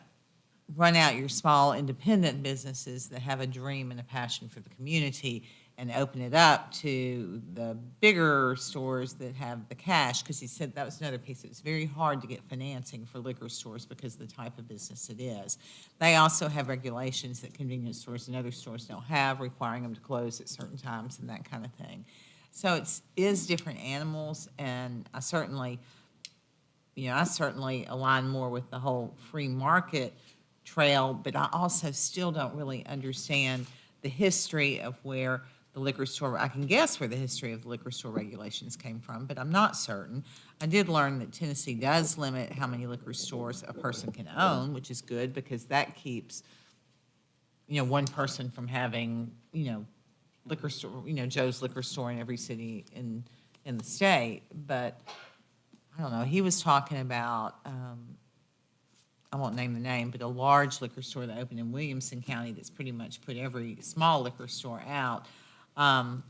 run out your small independent businesses that have a dream and a passion for the community and open it up to the bigger stores that have the cash, because he said that was another piece. It's very hard to get financing for liquor stores because of the type of business it is. They also have regulations that convenience stores and other stores don't have, requiring them to close at certain times and that kind of thing. So it is different animals, and I certainly align more with the whole free market trail, but I also still don't really understand the history of where the liquor store, I can guess where the history of the liquor store regulations came from, but I'm not certain. I did learn that Tennessee does limit how many liquor stores a person can own, which is good because that keeps, you know, one person from having, you know, liquor store, you know, Joe's Liquor Store in every city in the state. But I don't know, he was talking about, I won't name the name, but a large liquor store that opened in Williamson County that's pretty much put every small liquor store out. And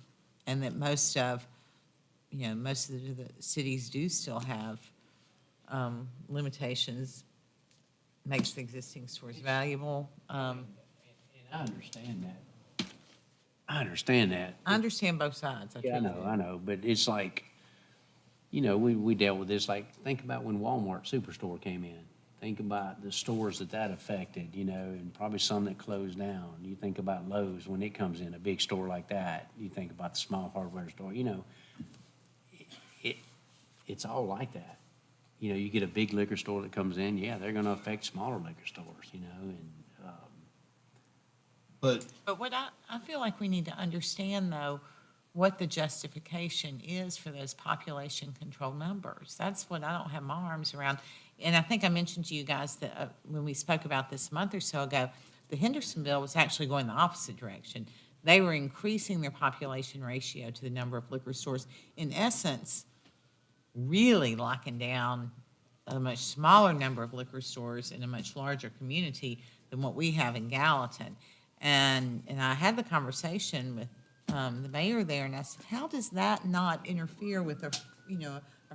that most of the cities do still have limitations, makes the existing stores valuable. And I understand that. I understand that. I understand both sides. Yeah, I know, but it's like, you know, we dealt with this, like, think about when Walmart Superstore came in. Think about the stores that affected, you know, and probably some that closed down. You think about Lowe's when it comes in, a big store like that. You think about the small hardware store, you know. It's all like that. You know, you get a big liquor store that comes in, yeah, they're going to affect smaller liquor stores, you know, and But what I feel like we need to understand, though, what the justification is for those population control numbers. That's what I don't have my arms around. And I think I mentioned to you guys that when we spoke about this a month or so ago, the Henderson bill was actually going the opposite direction. They were increasing their population ratio to the number of liquor stores. In essence, really locking down a much smaller number of liquor stores in a much larger community than what we have in Gallatin. And I had the conversation with the mayor there, and I said, how does that not interfere with a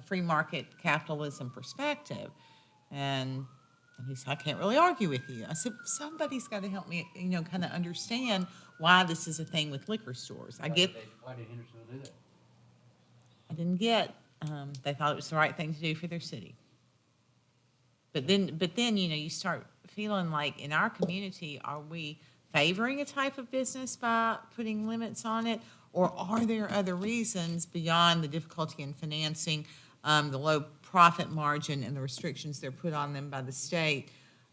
free market capitalism perspective? And he said, I can't really argue with you. I said, somebody's got to help me, you know, kind of understand why this is a thing with liquor stores. why did Hendersonville do that? I didn't get, they thought it was the right thing to do for their city. But then, you know, you start feeling like in our community, are we favoring a type of business by putting limits on it? Or are there other reasons beyond the difficulty in financing, the low profit margin and the restrictions they're put on them by the state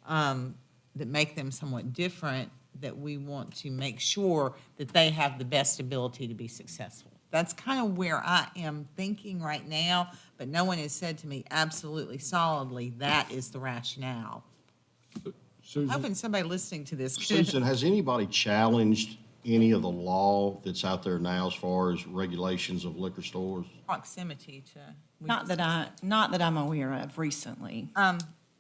that make them somewhat different, that we want to make sure that they have the best ability to be successful? That's kind of where I am thinking right now, but no one has said to me absolutely solidly that is the rationale. I'm Susan, hoping somebody listening to this could. Susan, has anybody challenged any of the law that's out there now as far as regulations of liquor stores? Proximity to. Not that I'm aware of recently.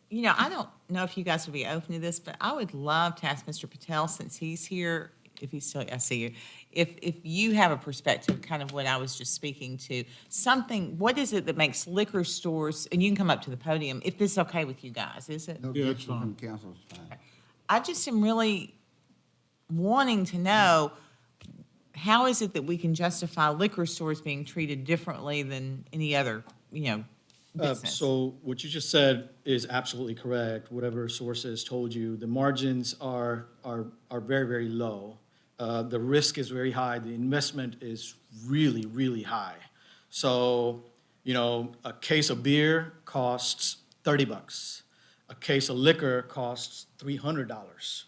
You know, I don't know if you guys would be open to this, but I would love to ask Mr. Patel, since he's here, if he's still, I see you, if you have a perspective, kind of what I was just speaking to, what is it that makes liquor stores, and you can come up to the podium, if this is okay with you guys, is it? No Yeah, it's objection from fine. council is fine. I just am really wanting to know, how is it that we can justify liquor stores being treated differently than any other, business? So what you just said is absolutely correct. Whatever sources told you, the margins are very, very low. The risk is very high. The investment is really, really high. So, a case of beer costs $30. A case of liquor costs $300.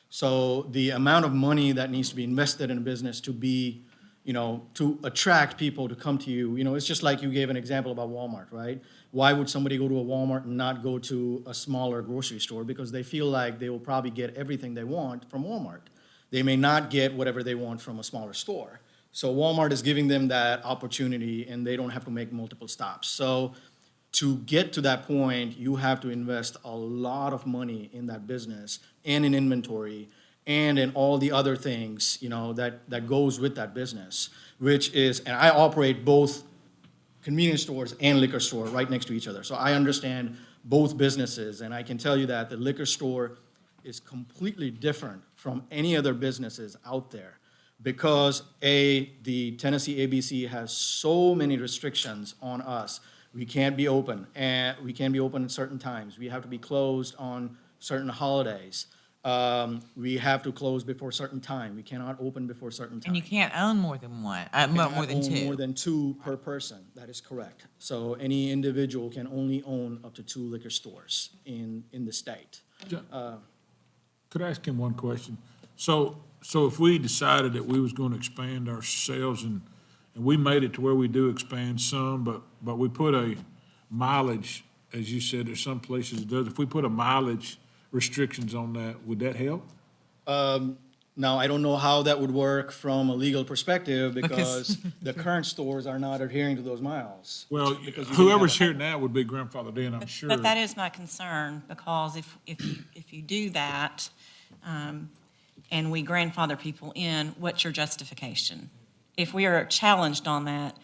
So the amount of money that needs to be invested in a business to be, to attract people to come to you, it's just like you gave an example about Walmart, right? Why would somebody go to a Walmart and not go to a smaller grocery store? Because they feel like they will probably get everything they want from Walmart. They may not get whatever they want from a smaller store. So Walmart is giving them that opportunity, and they don't have to make multiple stops. So to get to that point, you have to invest a lot of money in that business and in inventory and in all the other things, that goes with that business, which is, and I operate both convenience stores and liquor store right next to each other. So I understand both businesses, and I can tell you that the liquor store is completely different from any other businesses out there because the Tennessee ABC has so many restrictions on us. We can't be open, and we can't be open at certain times. We have to be closed on certain holidays. We have to close before certain time. We cannot open before certain time. And you can't own more than one, more than two. More than two per person, that is correct. So any individual can only own up to 2 liquor stores in the state. Could I ask him one question? So if we decided that we was going to expand our sales and we made it to where we do expand some, but we put a mileage, as you said, there's some places it does. If we put a mileage restrictions on that, would that help? Now, I don't know how that would work from a legal perspective because the current stores are not adhering to those miles. Well, Because you whoever's didn't here now would be grandfathered in, I'm sure. But that is my concern, because if you do that, and we grandfather people in, what's your justification? If we are challenged on that,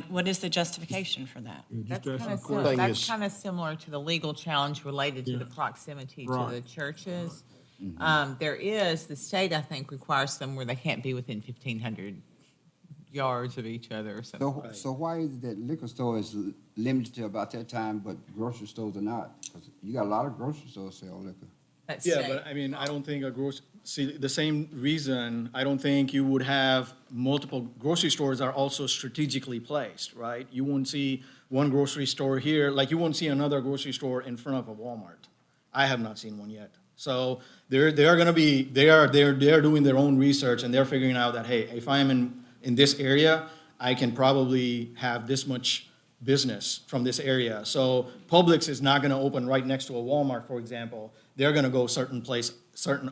what is the justification for that? Just That's ask kind him a of question. Thing that's is- kind of similar to the legal challenge related to the proximity to the Right. churches. The state, I think, requires them where they can't be within 1,500 yards of each other or something. So why is it that liquor store is limited to about that time, but grocery stores are not? 'Cause you got a lot of grocery stores sell liquor. That's Yeah, state. but I mean, I don't think the same reason, I don't think you would have multiple grocery stores are also strategically placed, right? You wouldn't see one grocery store here, like you wouldn't see another grocery store in front of a Walmart. I have not seen one yet. So they're doing their own research and they're figuring out that, hey, if I'm in this area, I can probably have this much business from this area. So Publix is not gonna open right next to a Walmart, for example. They're gonna go certain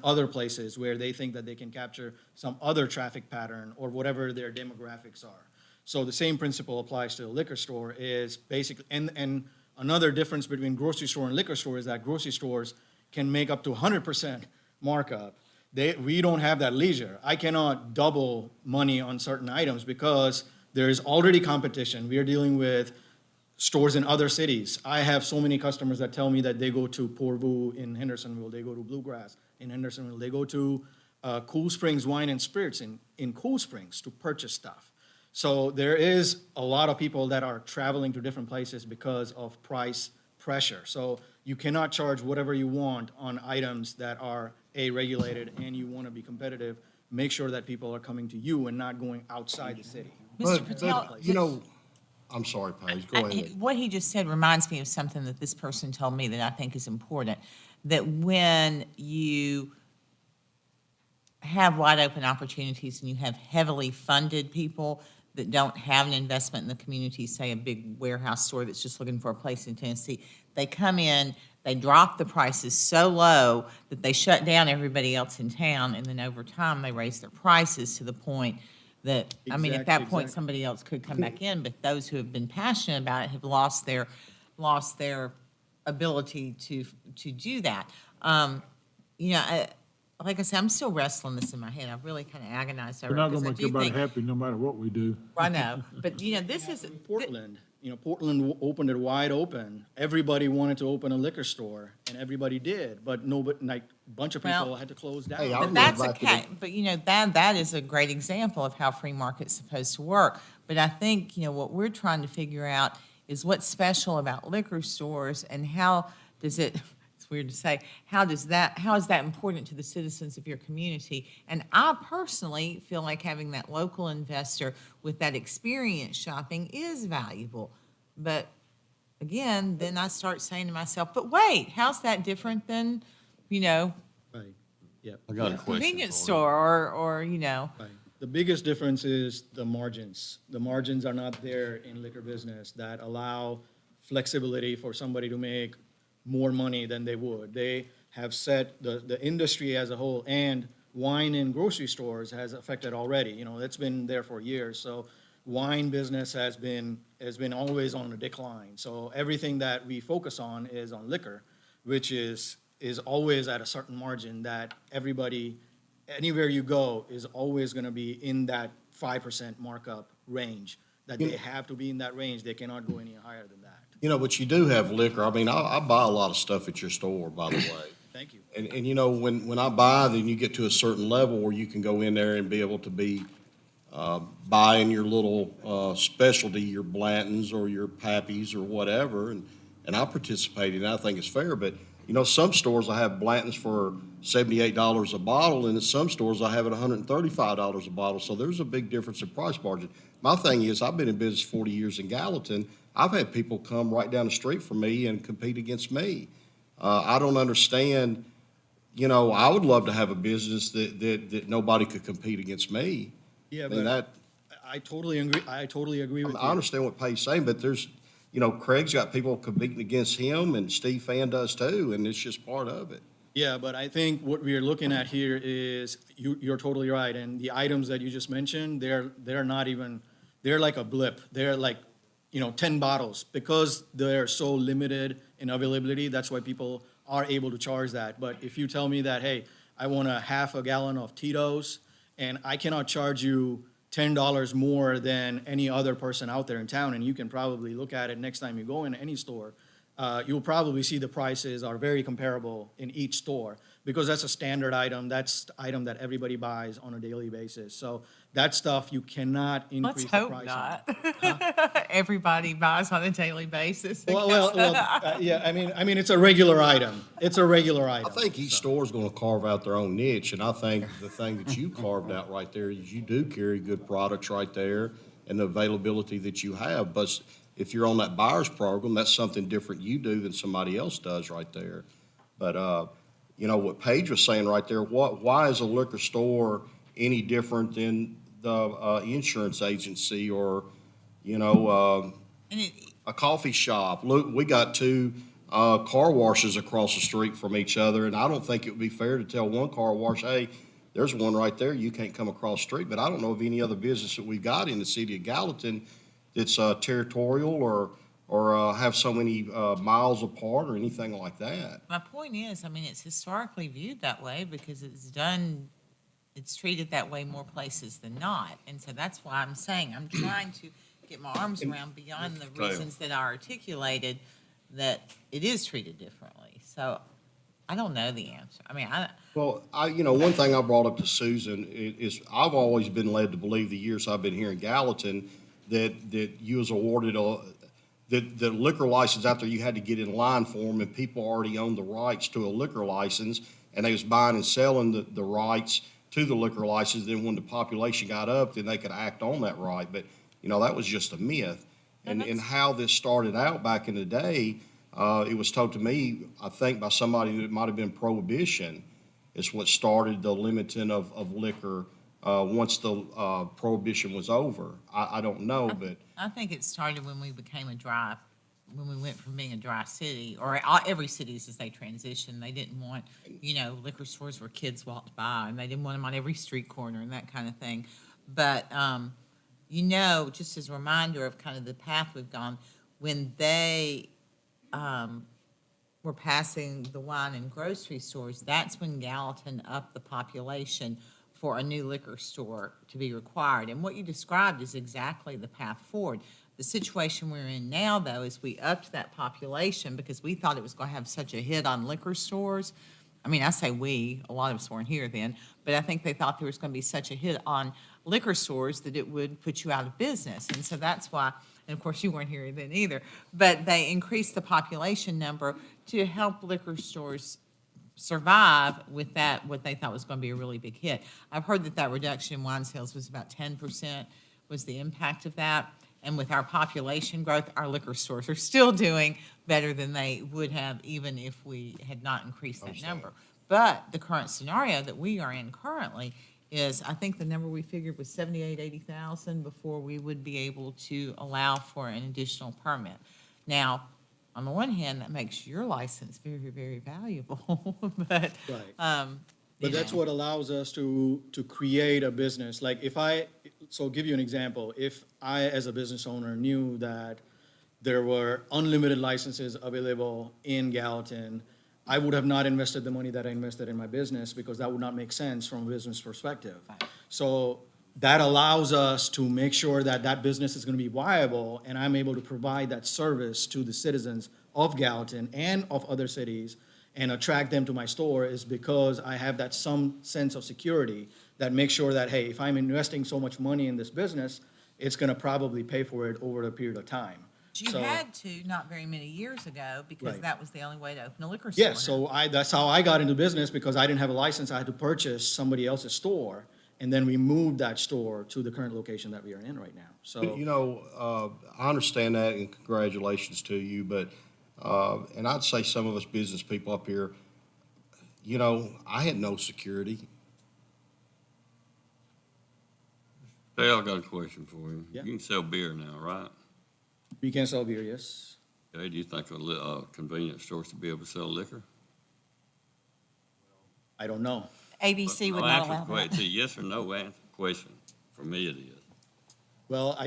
other places where they think that they can capture some other traffic pattern or whatever their demographics are. So the same principle applies to a liquor store is basically, and another difference between grocery store and liquor store is that grocery stores can make up to 100% markup. We don't have that leisure. I cannot double money on certain items because there's already competition. We are dealing with stores in other cities. I have so many customers that tell me that they go to Porvu in Hendersonville, they go to Bluegrass in Hendersonville, they go to Cool Springs Wine and Spirits in Cool Springs to purchase stuff. So there is a lot of people that are traveling to different places because of price pressure. So you cannot charge whatever you want on items that are regulated and you want to be competitive. Make sure that people are coming to you and not going outside the city. Mr. Patel, I'm sorry, Paige, go ahead. what he just said reminds me of something that this person told me that I think is important, that when you have wide open opportunities and you have heavily funded people that don't have an investment in the community, say a big warehouse store that's just looking for a place in Tennessee, they come in, they drop the prices so low that they shut down everybody else in town, and then over time, they raise their prices to the point that, I mean, at that point, Exactly. somebody else could come back in, but those who have been passionate about it have lost their ability to do that. Like I said, I'm still wrestling this in my head. I've really kind of agonized over We're it. not because gonna I make do everybody think- happy no matter what we do. I know, but this is. Portland, Portland opened it wide open. Everybody wanted to open a liquor store, and everybody did, but nobody, like, a bunch of people Well, had to close down. Hey, I But remember that's back in the- okay, but that is a great example of how free market's supposed to work. But I think, what we're trying to figure out is what's special about liquor stores and how does it, it's weird to say, how is that important to the citizens of your community? And I personally feel like having that local investor with that experience shopping is valuable. But again, then I start saying to myself, but wait, how's that different than, Right, yeah. I got a question convenience for you. store or. Right. The biggest difference is the margins. The margins are not there in liquor business that allow flexibility for somebody to make more money than they would. They have set, the industry as a whole, and wine in grocery stores has affected already. That's been there for years. So wine business has been always on a decline. So everything that we focus on is on liquor, which is always at a certain margin that everybody, anywhere you go, is always gonna be in that 5% markup range, that they have to be in that range. They cannot go any higher than that. But you do have liquor. I mean, I buy a lot of stuff at your store, by the way. Thank you. And when I buy, then you get to a certain level where you can go in there and be able to be buying your little specialty, your Blantons or your Pappies or whatever, and I participate in it. I think it's fair, but some stores I have Blantons for $78 a bottle, and in some stores I have it $135 a bottle, so there's a big difference in price margin. My thing is, I've been in business 40 years in Gallatin. I've had people come right down the street from me and compete against me. I don't understand, I would love to have a business that nobody could compete against me. Yeah, I mean, but I totally agree with you. I understand what Pay's saying, but there's, Craig's got people competing against him, and Steve Fan does too, and it's just part of it. Yeah, but I think what we are looking at here is, you're totally right, and the items that you just mentioned, they're not even, they're like a blip. They're like, 10 bottles, because they're so limited in availability, that's why people are able to charge that. But if you tell me that, hey, I want a half a gallon of Tito's, and I cannot charge you $10 more than any other person out there in town, and you can probably look at it next time you go in any store, you'll probably see the prices are very comparable in each store, because that's a standard item. That's the item that everybody buys on a daily basis. So that stuff, you cannot Let's increase the hope price on. not. Everybody buys on a daily basis. Yeah, I mean, it's a regular item. It's a regular item. I think each store's gonna carve out their own niche, and I think the thing that you carved out right there is you do carry good products right there and the availability that you have. But if you're on that buyer's program, that's something different you do than somebody else does right there. But, what Paige was saying right there, why is a liquor store any different than the insurance agency or, And it, a coffee shop? Look, we got two car washes across the street from each other, and I don't think it would be fair to tell one car wash, hey, there's one right there, you can't come across the street. But I don't know of any other business that we've got in the city of Gallatin that's territorial or have so many miles apart or anything like that. my point is, it's historically viewed that way because it's treated that way more places than not. And so that's why I'm saying, I'm trying to get my arms around beyond the reasons that are articulated, that it is treated differently. So I don't know the answer. Well, one thing I brought up to Susan is I've always been led to believe the years I've been here in Gallatin that you was awarded the liquor license out there, you had to get in line for them, and people already owned the rights to a liquor license, and they was buying and selling the rights to the liquor license. Then when the population got up, then they could act on that right. But, that was just a myth. And how this started out back in the day, it was told to me, I think by somebody that might have been Prohibition, is what started the limiting of liquor once the Prohibition was over. I don't know, but. I think it started when we went from being a dry city, or every city as they transitioned. They didn't want, liquor stores where kids walked by, and they didn't want them on every street corner and that kind of thing. But, just as a reminder of kind of the path we've gone, when they were passing the wine and grocery stores, that's when Gallatin upped the population for a new liquor store to be required. And what you described is exactly the path forward. The situation we're in now, though, is we upped that population because we thought it was gonna have such a hit on liquor stores. I mean, I say we, a lot of us weren't here then, but I think they thought there was gonna be such a hit on liquor stores that it would put you out of business. And so that's why, and of course you weren't here then either, but they increased the population number to help liquor stores survive with that, what they thought was gonna be a really big hit. I've heard that that reduction in wine sales was about 10% was the impact of that. And with our population growth, our liquor stores are still doing better than they would have even if we had not increased that number. But the current scenario that we are in currently is, I think the number we figured was 80,000 before we would be able to allow for an additional permit. Now, on the one hand, that makes your license very, very valuable, but, Right. you But that's know. what allows us to create a business. Like if I, so I'll give you an example. If I, as a business owner, knew that there were unlimited licenses available in Gallatin, I would have not invested the money that I invested in my business because that would not make sense from a business perspective. So that allows us to make sure that that business is going to be viable, and I'm able to provide that service to the citizens of Gallatin and of other cities and attract them to my store is because I have that some sense of security that makes sure that, hey, if I'm investing so much money in this business, it's going to probably pay for it over a period of time. You So- had to not very many years ago because Right. that was the only way to open a liquor store. Yeah, so that's how I got into business, because I didn't have a license. I had to purchase somebody else's store, and then we moved that store to the current location that we are in right now. So, You know, I understand that, and congratulations to you, but, and I'd say some of us business people up here, you know, I had no security. Hey, I got a question for you. Yeah. You can sell beer now, right? we can sell beer, yes. Okay, do you think a convenience store should be able to sell liquor? I don't know. ABC would No, not answer the allow que- that. It's a yes or no answer question. For me, it is. Well,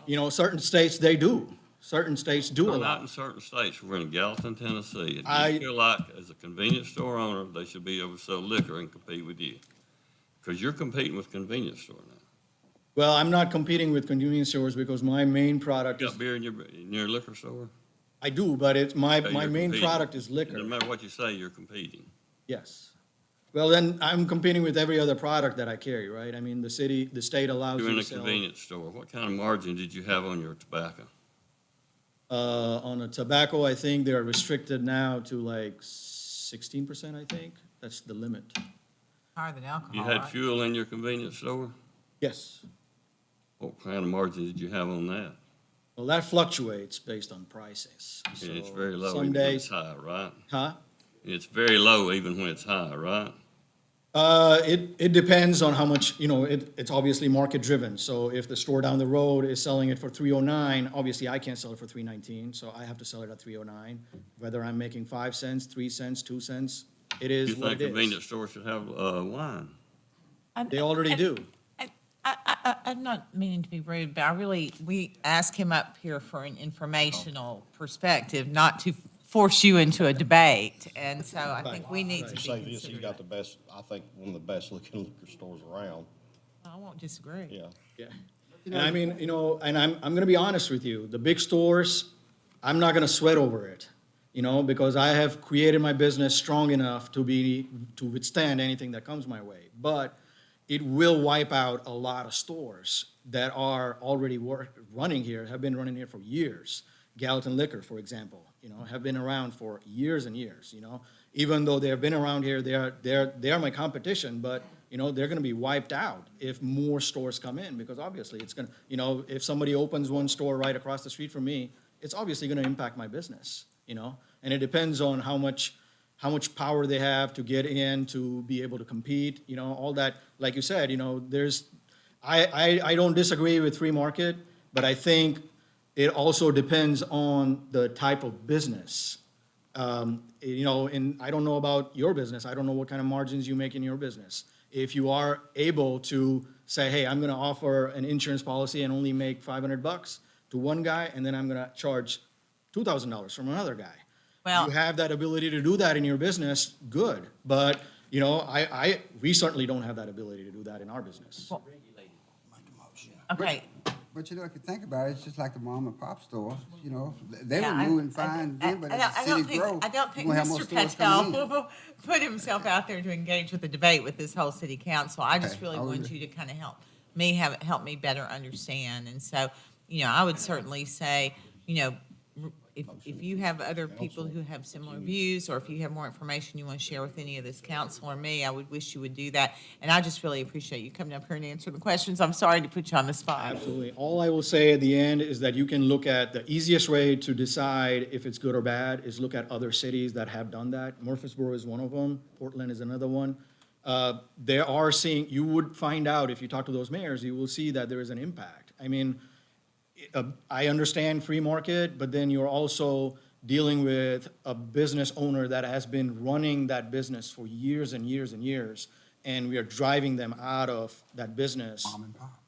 you know, certain states, they do. Certain states do We're allow. not in certain states. We're in Gallatin, Tennessee. And do I- you feel like, as a convenience store owner, they should be able to sell liquor and compete with you? Because you're competing with convenience store now. Well, I'm not competing with convenience stores because my main product You is, got beer in your liquor store? I do, but it's my Okay, main competing. product is No liquor. matter what you say, you're competing. Yes. Well, then I'm competing with every other product that I carry, right? I mean, the state allows You're you in to a sell. convenience store. What kind of margin did you have on your tobacco? On a tobacco, I think they're restricted now to like 16%, I think. That's the limit. Higher than alcohol, You had right? fuel in your convenience store? Yes. What kind of margin did you have on that? Well, that fluctuates based on prices. And it's So very low some even when it's days, high, right? huh? It's very low even when it's high, right? It depends on how much, you know, it's obviously market driven. So if the store down the road is selling it for $3.09, obviously I can't sell it for $3.19, so I have to sell it at $3.09. Whether I'm making 5 cents, 3 cents, 2 cents, it You is what think it convenience is. stores should have wine? They already do. I'm not meaning to be rude, but we asked him up here for an informational perspective, not to force you into a debate. And so I think we need to be Say this, you got considerate. the best, I think, one of the best looking liquor stores around, I won't disagree. yeah. Yeah. And I mean, you know, and I'm gonna be honest with you, the big stores, I'm not gonna sweat over it, you know, because I have created my business strong enough to withstand anything that comes my way. But it will wipe out a lot of stores that are already running here, have been running here for years. Gallatin Liquor, for example, you know, have been around for years and years, you know. Even though they have been around here, they are my competition, but, you know, they're gonna be wiped out if more stores come in, because obviously it's gonna, you know, if somebody opens one store right across the street from me, it's obviously gonna impact my business, you know? And it depends on how much power they have to get in, to be able to compete, you know, all that. Like you said, you know, I don't disagree with free market, but I think it also depends on the type of business. You know, and I don't know about your business. I don't know what kind of margins you make in your business. If you are able to say, hey, I'm gonna offer an insurance policy and only make $500 to one guy, and then I'm gonna charge $2,000 from another guy. Well- You have that ability to do that in your business, good. But, you know, we certainly don't have that ability to do that in our business. Okay, But you know, if you think about it, it's just like the mom and pop stores, you know, they Yeah, were I- moving I- fine I- then, but I as don't- the I don't city think- grows, I don't think we're gonna have more Mr. stores coming in. Patel will put himself out there to engage with the debate with this whole city council. I just Okay, really I would- want you to kind of help me better understand. And so, you know, I would certainly say, you know, if you have other people who have similar views, or if you have more information you want to share with any of this council or me, I would wish you would do that. And I just really appreciate you coming up here and answering the questions. I'm sorry to put you on the spot. Absolutely. All I will say at the end is that you can look at the easiest way to decide if it's good or bad is look at other cities that have done that. Murfreesboro is one of them. Portland is another one. You would find out if you talk to those mayors, you will see that there is an impact. I mean, I understand free market, but then you're also dealing with a business owner that has been running that business for years and years and years, and we are driving them out of that business Mom and pop.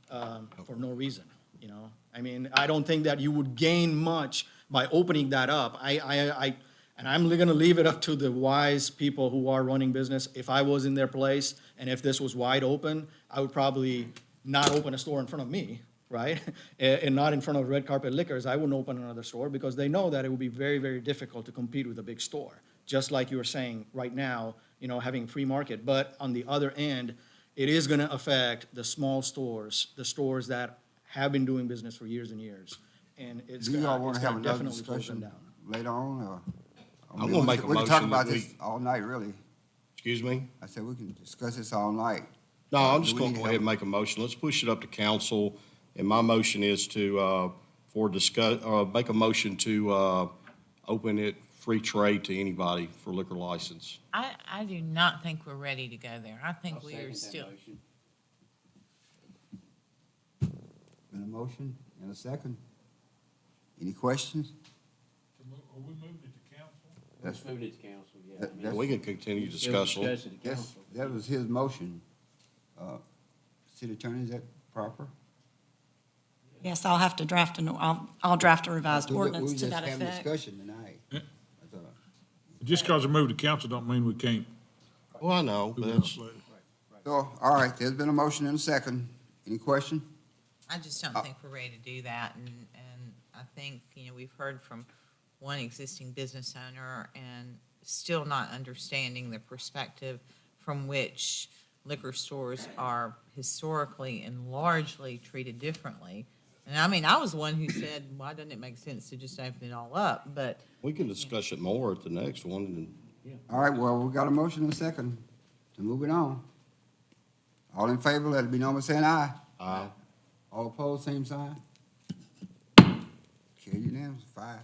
for no reason, you know? I mean, I don't think that you would gain much by opening that up. And I'm gonna leave it up to the wise people who are running business. If I was in their place and if this was wide open, I would probably not open a store in front of me, right? And not in front of Red Carpet Liquors. I wouldn't open another store because they know that it would be very, very difficult to compete with a big store. Just like you were saying right now, you know, having free market. But on the other end, it is gonna affect the small stores, the stores that have been doing business for years and years. And it's Do you all gonna wanna it's have gonna another definitely close them discussion down. later on, or? I'm gonna make a We can talk motion about that this we- all night, really. Excuse me? I said we can discuss this all night. No, I'm Do just we gonna need go to ahead have- and make a motion. Let's push it up to council. And my motion is to, make a motion to, open it free trade to anybody for liquor license. I do not think we're ready to go there. I think we are still. Been a motion and a second. Any questions? Are we moving it to council? That's, Moving it to council, yeah. That- We can continue discussing. Discuss it at that's, council. that was his motion. City attorney, is that proper? Yes, I'll have to draft I'll draft a revised We ordinance to just that having effect. discussion tonight. That's all. Just because we moved to council don't mean we can't. Well, I know, but that's, So, all right, there's been a motion and a second. Any question? I just don't think we're ready to do that, and I think, you know, we've heard from one existing business owner and still not understanding the perspective from which liquor stores are historically and largely treated differently. And I mean, I was the one who said, why doesn't it make sense to just open it all up? But we can discuss it more at the next one. And All right, well, we got a motion and a second to move it on. All in favor, let it be known by saying aye. Aye. All opposed, same sign. Carry unanimous, 5.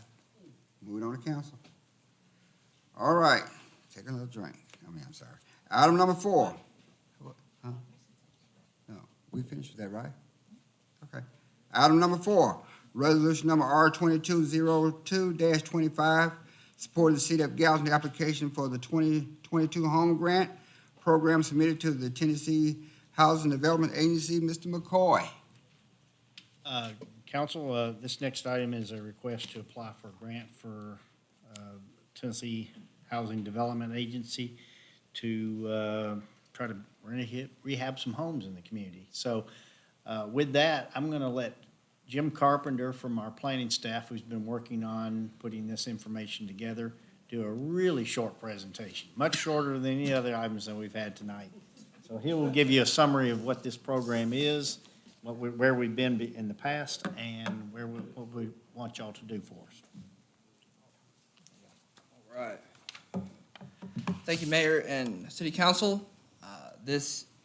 Moving on to council. All right, take another drink. I'm sorry. Item number 4. What? Huh? No, we finished with that, right? Okay. Item number 4, resolution number R2202-25, supporting the city of Gallatin application for the 2022 home grant program submitted to the Tennessee Housing Development Agency. Mr. McCoy. Council, this next item is a request to apply for a grant for Tennessee Housing Development Agency to try to rehab some homes in the community. So with that, I'm going to let Jim Carpenter from our planning staff, who's been working on putting this information together, do a really short presentation, much shorter than any other items that we've had tonight. So he will give you a summary of what this program is, where we've been in the past, and what we want y'all to do for us. All right. Thank you, Mayor and City Council. The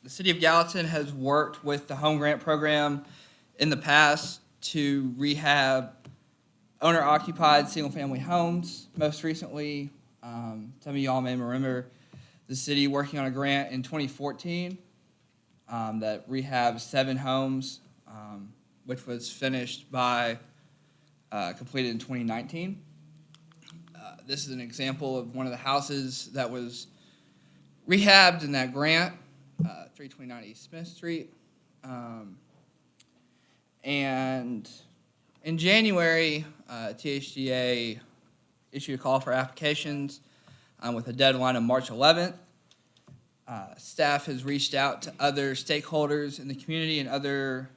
City of Gallatin has worked with the Home Grant Program in the past to rehab owner-occupied single-family homes. Most recently, some of y'all may remember the city working on a grant in 2014 that rehabbed 7 homes, which was finished by, completed in 2019. This is an example of one of the houses that was rehabbed in that grant, 329 East Smith Street. And in January, THDA issued a call for applications with a deadline of March 11th. Staff has reached out to other stakeholders in the community and other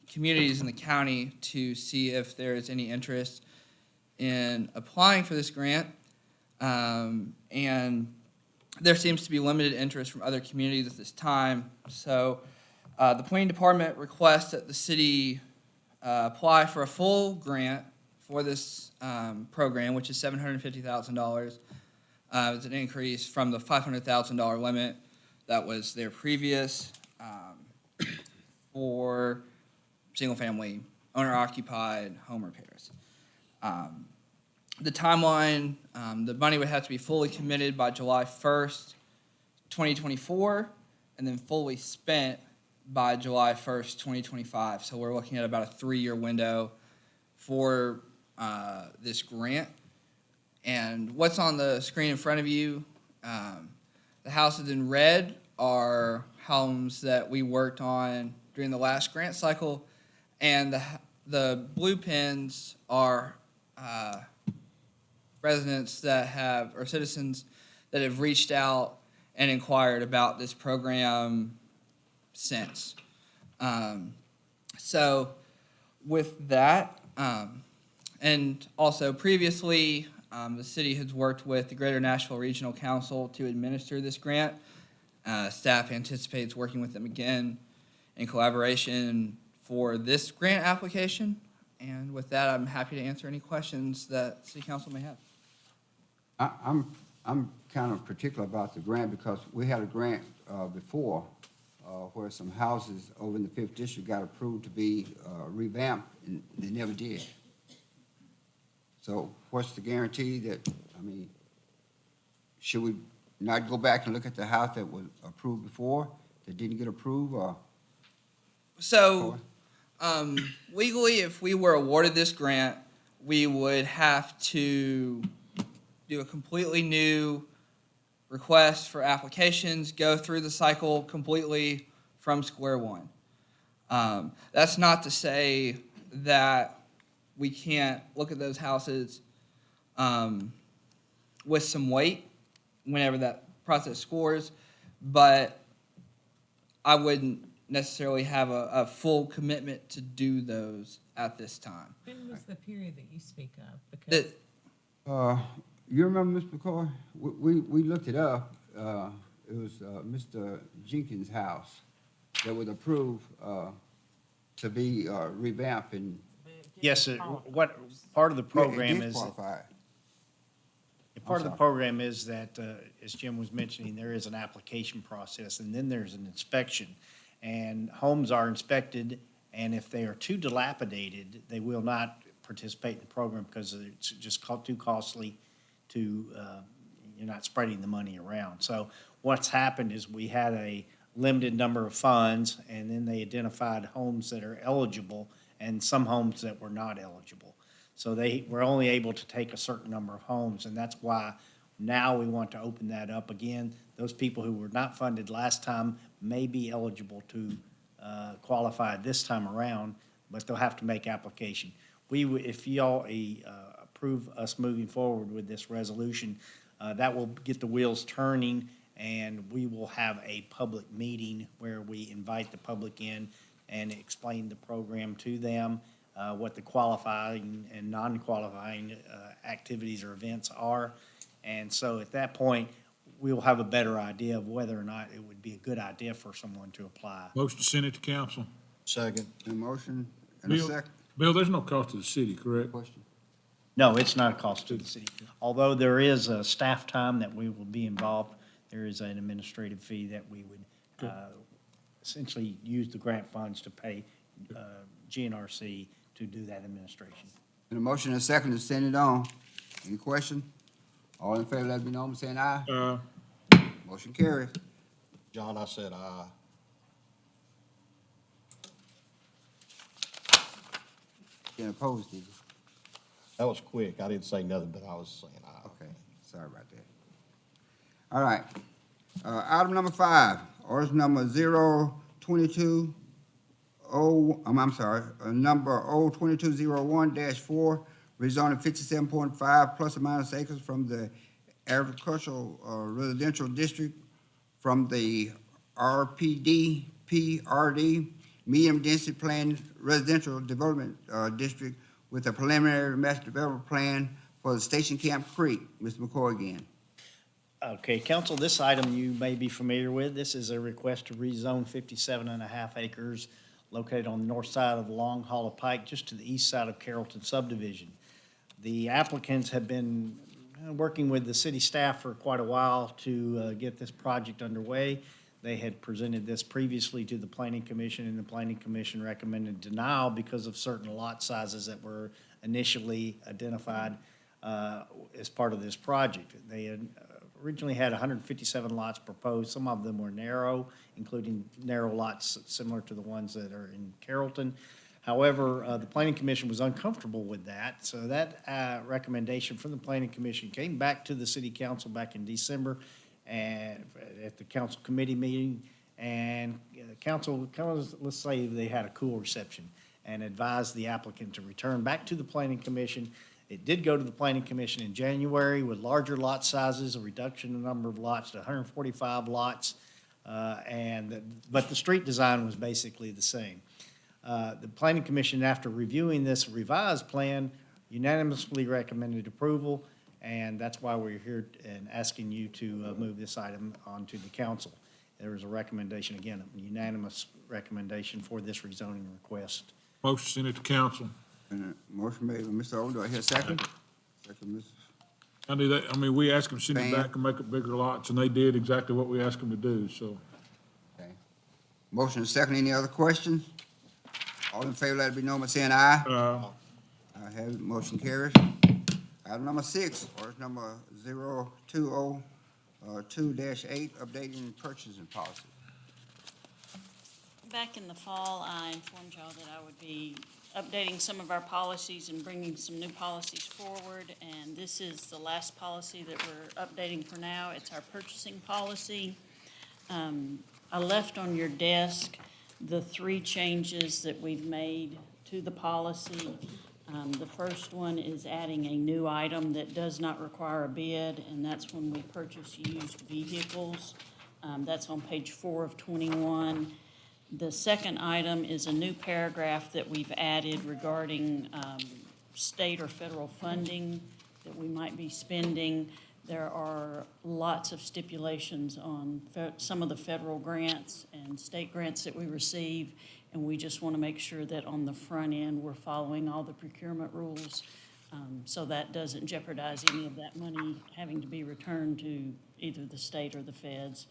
communities in the county to see if there is any interest in applying for this grant. And there seems to be limited interest from other communities at this time. So the planning department requests that the city apply for a full grant for this program, which is $750,000. It's an increase from the $500,000 limit that was there previous for single-family owner-occupied home repairs. The timeline, the money would have to be fully committed by July 1st, 2024, and then fully spent by July 1st, 2025. So we're looking at about a 3-year window for this grant. And what's on the screen in front of you, the houses in red are homes that we worked on during the last grant cycle, and the blue pins are residents that have, or citizens that have reached out and inquired about this program since. So with that, and also previously, the city has worked with the Greater Nashville Regional Council to administer this grant. Staff anticipates working with them again in collaboration for this grant application. And with that, I'm happy to answer any questions that City Council may have. I'm kind of particular about the grant because we had a grant before where some houses over in the 5th District got approved to be revamped, and they never did. So what's the guarantee that, I mean, should we not go back and look at the house that was approved before, that didn't get approved, or? So, legally, if we were awarded this grant, we would have to do a completely new request for applications, go through the cycle completely from square one. That's not to say that we can't look at those houses with some weight whenever that process scores, but I wouldn't necessarily have a full commitment to do those at this time. When was the period that you speak of? Because You remember, Mr. McCoy? We looked it up. It was Mr. Jenkins' house that was approved to be revamped and. Yes, sir. What, part of the program is, Disqualified. part of the program is that, as Jim was mentioning, there is an application process, and then there's an inspection. And homes are inspected, and if they are too dilapidated, they will not participate in the program because it's just too costly to, you're not spreading the money around. So what's happened is we had a limited number of funds, and then they identified homes that are eligible and some homes that were not eligible. So they were only able to take a certain number of homes, and that's why now we want to open that up again. Those people who were not funded last time may be eligible to qualify this time around, but they'll have to make application. If y'all approve us moving forward with this resolution, that will get the wheels turning, and we will have a public meeting where we invite the public in and explain the program to them, what the qualifying and non-qualifying activities or events are. And so at that point, we'll have a better idea of whether or not it would be a good idea for someone to apply. Motion to send it to council. Second. A motion and a Bill, second. Bill, there's no cost to the city, correct? Question. No, it's not a cost to the city. Although there is a staff time that we will be involved, there is an administrative fee that we would essentially use the grant funds to pay GNRC to do that administration. And a motion and a second to send it on. Any question? All in favor, let me know by saying aye. Motion carries. John, I said aye. Didn't oppose, did you? That was quick. I didn't say nothing, but I was saying aye. Okay, sorry about that. All right. Item number 5, orders number 022, number 02201-4, rezoning 57.5 plus or minus acres from the agricultural residential district from the RPD, PRD, medium density planned residential development district with a preliminary master development plan for the Station Camp Creek. Mr. McCoy again. Okay, council, this item you may be familiar with. This is a request to rezone 57.5 acres located on the north side of Long Hollow Pike, just to the east side of Carrollton subdivision. The applicants have been working with the city staff for quite a while to get this project underway. They had presented this previously to the Planning Commission, and the Planning Commission recommended denial because of certain lot sizes that were initially identified as part of this project. They had originally had 157 lots proposed. Some of them were narrow, including narrow lots similar to the ones that are in Carrollton. However, the Planning Commission was uncomfortable with that, so that recommendation from the Planning Commission came back to the City Council back in December and at the council committee meeting, and council, let's say they had a cool reception and advised the applicant to return back to the Planning Commission. It did go to the Planning Commission in January with larger lot sizes, a reduction in the number of lots to 145 lots, but the street design was basically the same. The Planning Commission, after reviewing this revised plan, unanimously recommended approval, and that's why we're here and asking you to move this item onto the council. There was a recommendation, again, a unanimous recommendation for this rezoning request. Motion send it to council. Motion made by Mr. Oden. Do I hear a second? Second, Ms. I do that, I mean, we asked them to send it Van. back and make it bigger lots, and they did exactly what we asked them to do, so. Okay. Motion is second. Any other questions? All in favor, let it be known by saying aye. I have it. Motion carries. Item number 6, orders number 0202-8, updating purchasing policy. Back in the fall, I informed y'all that I would be updating some of our policies and bringing some new policies forward, and this is the last policy that we're updating for now. It's our purchasing policy. I left on your desk the 3 changes that we've made to the policy. The first one is adding a new item that does not require a bid, and that's when we purchase used vehicles. That's on page 4 of 21. The second item is a new paragraph that we've added regarding state or federal funding that we might be spending. There are lots of stipulations on some of the federal grants and state grants that we receive, and we just want to make sure that on the front end, we're following all the procurement rules, so that doesn't jeopardize any of that money having to be returned to either the state or the feds.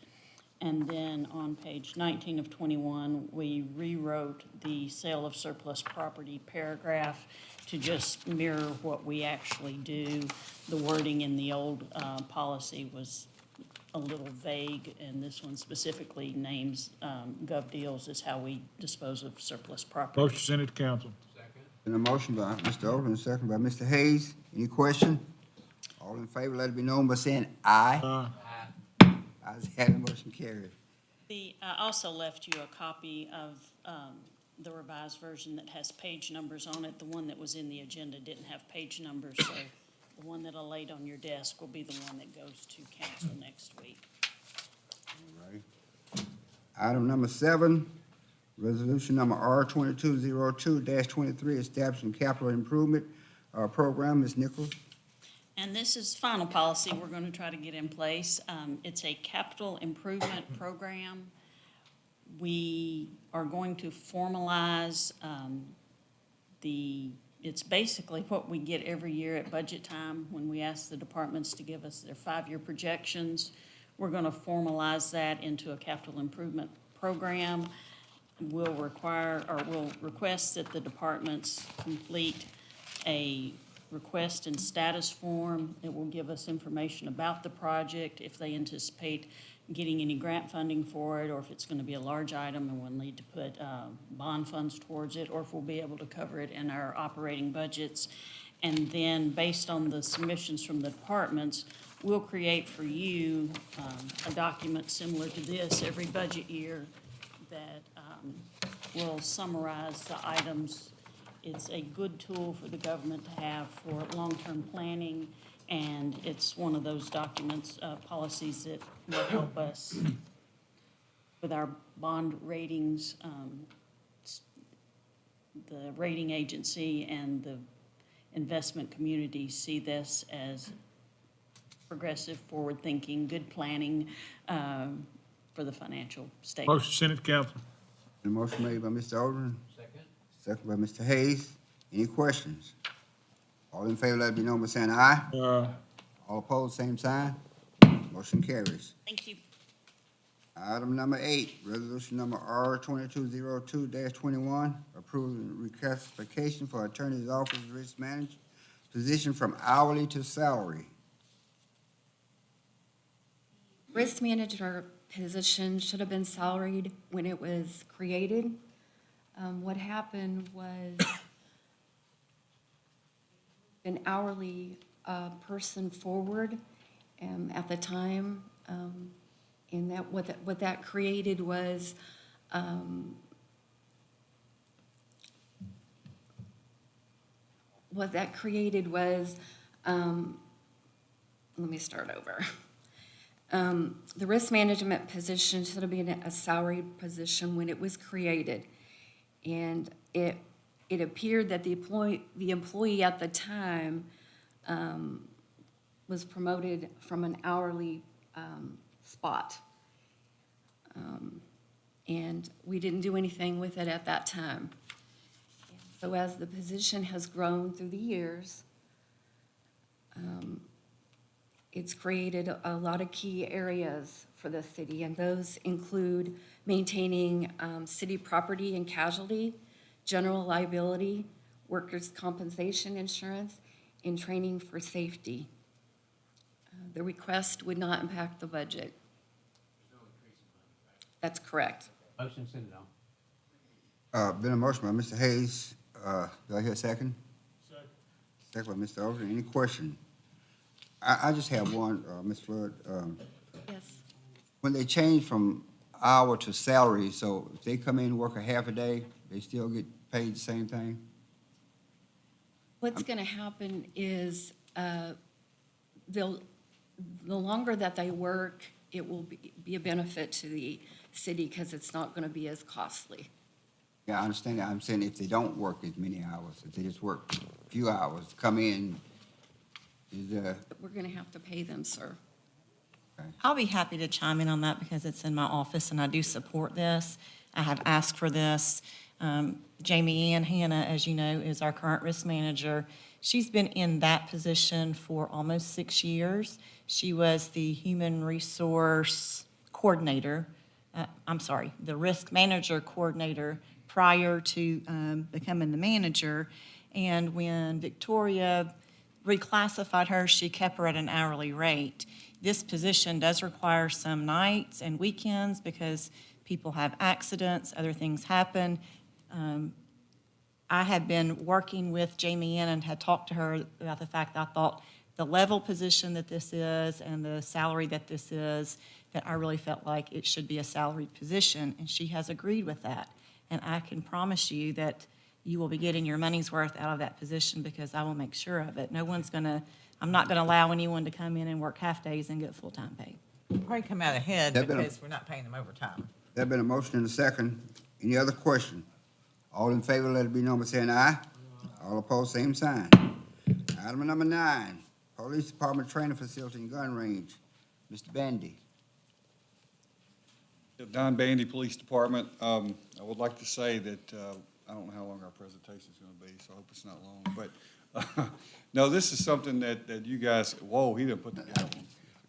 And then on page 19 of 21, we rewrote the sale of surplus property paragraph to just mirror what we actually do. The wording in the old policy was a little vague, and this one specifically names gov deals as how we dispose of surplus property. Motion send it to council. And a motion by Mr. Oden, a second by Mr. Hayes. Any question? All in favor, let it be known by saying aye. Ayes have it, motion carried. I also left you a copy of the revised version that has page numbers on it. The one that was in the agenda didn't have page numbers, so the one that I laid on your desk will be the one that goes to council next week. All right. Item number 7, resolution number R2202-23, establishing capital improvement program. Ms. Nichols. And this is final policy we're going to try to get in place. It's a capital improvement program. We are going to formalize it's basically what we get every year at budget time when we ask the departments to give us their 5-year projections. We're going to formalize that into a capital improvement program. We'll request that the departments complete a request and status form. It will give us information about the project, if they anticipate getting any grant funding for it, or if it's going to be a large item and we'll need to put bond funds towards it, or if we'll be able to cover it in our operating budgets. And then, based on the submissions from the departments, we'll create for you a document similar to this every budget year that will summarize the items. It's a good tool for the government to have for long-term planning, and it's one of those documents, policies that will help us with our bond ratings, the rating agency and the investment community see this as progressive, forward-thinking, good planning for the financial statement. Motion, send it to council. The motion made by Mr. Odom. Second by Mr. Hayes. Any questions? All in favor, let it be known by saying aye. All opposed, same sign. Motion carries. Thank you. Item number 8, resolution number R 2202-21, approving reclassification for Attorney's Office Risk Manager position from hourly to salary. Risk manager position should have been salaried when it was created. What happened was an hourly person forward at the time, and that what that created was let me start over. The risk management position should have been a salaried position when it was created. And it appeared that the employee at the time was promoted from an hourly spot. And we didn't do anything with it at that time. So as the position has grown through the years, it's created a lot of key areas for the city, and those include maintaining city property and casualty, general liability, workers' compensation insurance, and training for safety. The request would not impact the budget. That's correct. Motion, send it on. Been a motion by Mr. Hayes. Do I hear a second? Second by Mr. Odom. Any question? I just have one, Ms. Flood. Yes. When they change from hour to salary, so if they come in and work a half a day, they still get paid the same thing? What's going to happen is the longer that they work, it will be a benefit to the city because it's not going to be as costly. Yeah, I understand that. I'm saying if they don't work as many hours, if they just work a few hours, come in, We're going to have to pay them, sir. I'll be happy to chime in on that because it's in my office and I do support this. I have asked for this. Jamie Ann Hanna, as you know, is our current risk manager. She's been in that position for almost 6 years. She was the human resource coordinator, the risk manager coordinator prior to becoming the manager. And when Victoria reclassified her, she kept her at an hourly rate. This position does require some nights and weekends because people have accidents, other things happen. I had been working with Jamie Ann and had talked to her about the fact that I thought the level position that this is and the salary that this is, that I really felt like it should be a salaried position, and she has agreed with that. And I can promise you that you will be getting your money's worth out of that position because I will make sure of it. I'm not gonna allow anyone to come in and work half days and get full-time pay. We'll probably come out ahead That better- because we're not paying them overtime. There been a motion and a second. Any other question? All in favor, let it be known by saying aye. All opposed, same sign. Item number 9, Police Department Training Facility and Gun Range. Mr. Bandy. Don Bandy, Police Department. I would like to say that, I don't know how long our presentation is going to be, so I hope it's not long. But, no, this is something that you guys, whoa, he didn't put the gavel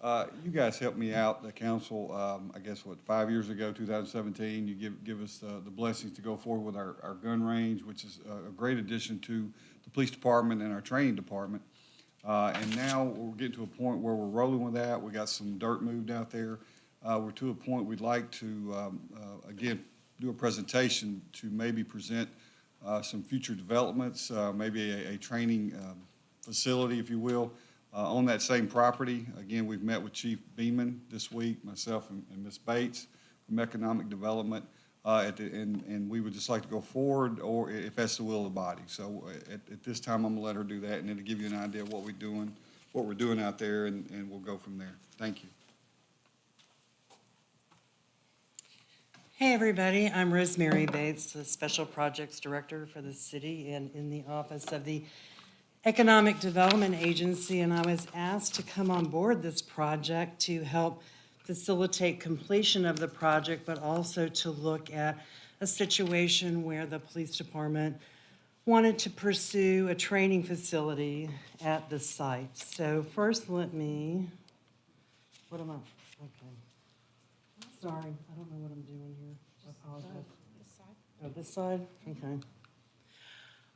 on. You guys helped me out, the council, I guess, 5 years ago, 2017. You give us the blessings to go forward with our gun range, which is a great addition to the police department and our training department. And now we're getting to a point where we're rolling with that. We got some dirt moved out there. We're to a point we'd like to, again, do a presentation to maybe present some future developments, maybe a training facility, if you will, on that same property. Again, we've met with Chief Beeman this week, myself and Ms. Bates from Economic Development, and we would just like to go forward, or if that's the will of the body. So at this time, I'm gonna let her do that, and it'll give you an idea of what we're doing out there, and we'll go from there. Thank you. Hey, everybody, I'm Rosemary Bates, the Special Projects Director for the city and in the office of the Economic Development Agency, and I was asked to come on board this project to help facilitate completion of the project, but also to look at a situation where the police department wanted to pursue a training facility at the site. So first, what am I, okay. Sorry, I don't know what I'm doing here. I apologize. Oh, this side? Okay.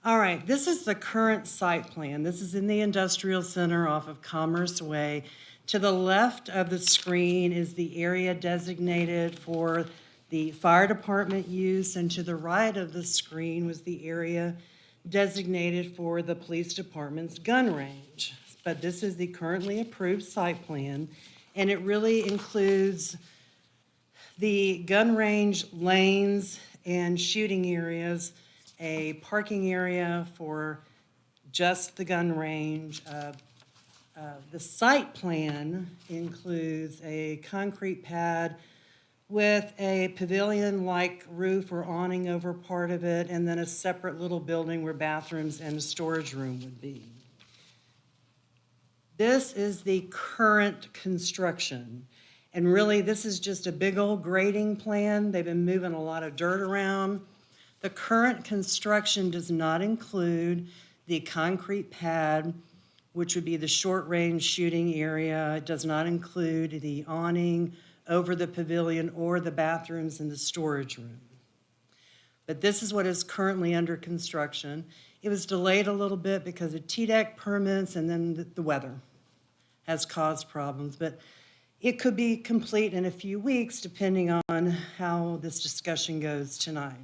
All right, this is the current site plan. This is in the industrial center off of Commerce Way. To the left of the screen is the area designated for the fire department use, and to the right of the screen was the area designated for the police department's gun range. But this is the currently approved site plan, and it really includes the gun range lanes and shooting areas, a parking area for just the gun range. The site plan includes a concrete pad with a pavilion-like roof or awning over part of it, and then a separate little building where bathrooms and a storage room would be. This is the current construction. And really, this is just a big old grading plan. They've been moving a lot of dirt around. The current construction does not include the concrete pad, which would be the short-range shooting area. It does not include the awning over the pavilion or the bathrooms and the storage room. But this is what is currently under construction. It was delayed a little bit because of TDEC permits, and then the weather has caused problems. But it could be complete in a few weeks, depending on how this discussion goes tonight.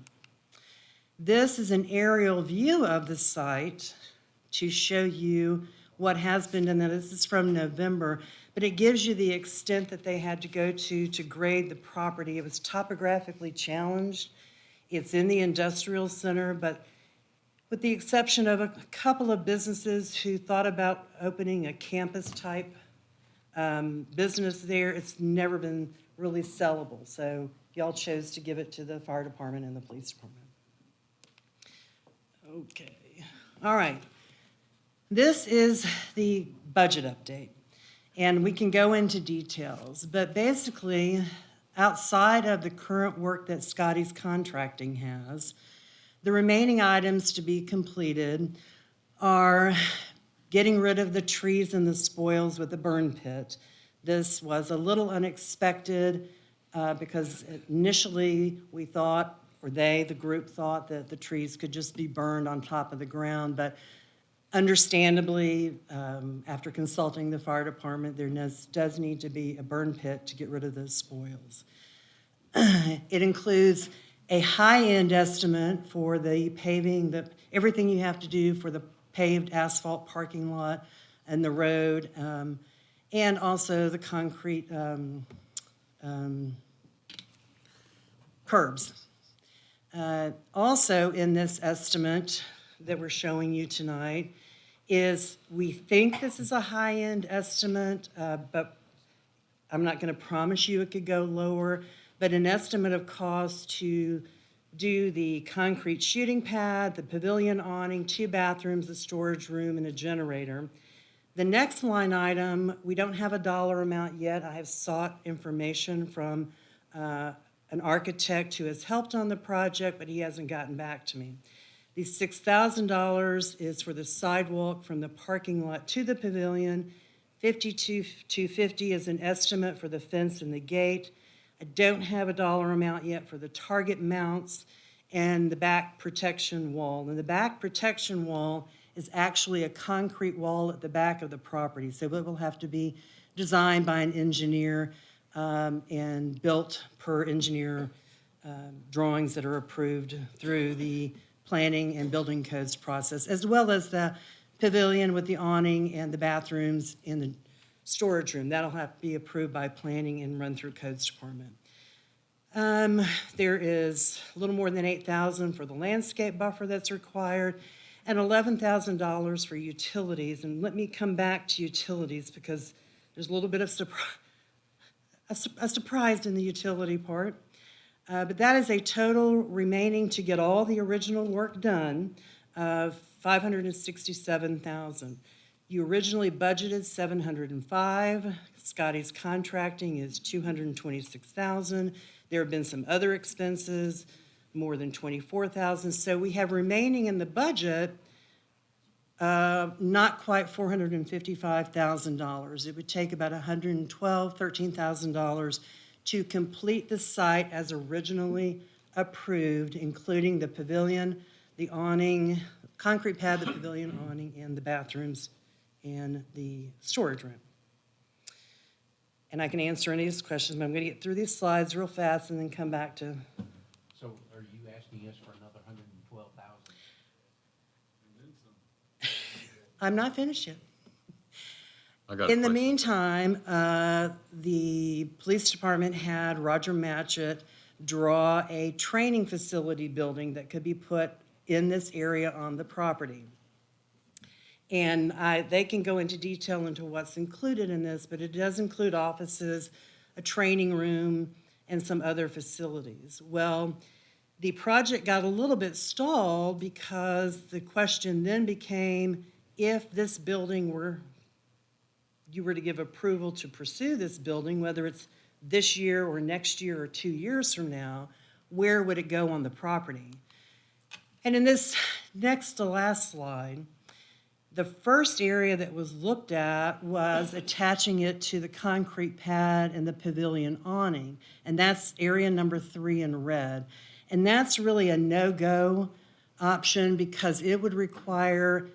This is an aerial view of the site to show you what has been done. Now, this is from November, but it gives you the extent that they had to go to grade the property. It was topographically challenged. It's in the industrial center, but with the exception of a couple of businesses who thought about opening a campus-type business there, it's never been really sellable. So y'all chose to give it to the fire department and the police department. Okay, all right. This is the budget update, and we can go into details, but basically, outside of the current work that Scotty's Contracting has, the remaining items to be completed are getting rid of the trees and the spoils with the burn pit. This was a little unexpected because initially we thought, or the group thought, that the trees could just be burned on top of the ground, but understandably, after consulting the fire department, there does need to be a burn pit to get rid of those spoils. It includes a high-end estimate for the paving, everything you have to do for the paved asphalt parking lot and the road, and also the concrete curbs. Also in this estimate that we're showing you tonight is, we think this is a high-end estimate, but I'm not going to promise you it could go lower, but an estimate of cost to do the concrete shooting pad, the pavilion awning, 2 bathrooms, a storage room, and a generator. The next line item, we don't have a dollar amount yet. I have sought information from an architect who has helped on the project, but he hasn't gotten back to me. The $6,000 is for the sidewalk from the parking lot to the pavilion. $52,250 is an estimate for the fence and the gate. I don't have a dollar amount yet for the target mounts and the back protection wall. And the back protection wall is actually a concrete wall at the back of the property, so it will have to be designed by an engineer and built per engineer drawings that are approved through the planning and building codes process, as well as the pavilion with the awning and the bathrooms in the storage room. That'll have to be approved by planning and run through codes department. There is a little more than $8,000 for the landscape buffer that's required, and $11,000 for utilities. And let me come back to utilities because there's a little bit of a surprise in the utility part. But that is a total remaining to get all the original work done of $567,000. You originally budgeted $705,000. Scotty's contracting is $226,000. There have been some other expenses, more than $24,000. So we have remaining in the budget not quite $455,000. It would take about $13,000 to complete the site as originally approved, including the pavilion, the awning, concrete pad, the pavilion awning, and the bathrooms and the storage room. And I can answer any of these questions, but I'm going to get through these slides real fast and then come back to. So are you asking us for another 112,000? I'm not finished yet. I got a In the question. meantime, the police department had Roger Matchett draw a training facility building that could be put in this area on the property. And they can go into detail into what's included in this, but it does include offices, a training room, and some other facilities. Well, the project got a little bit stalled because the question then became, if this building you were to give approval to pursue this building, whether it's this year or next year or 2 years from now, where would it go on the property? And in this next to last slide, the first area that was looked at was attaching it to the concrete pad and the pavilion awning. And that's area number 3 in red. And that's really a no-go option because it would require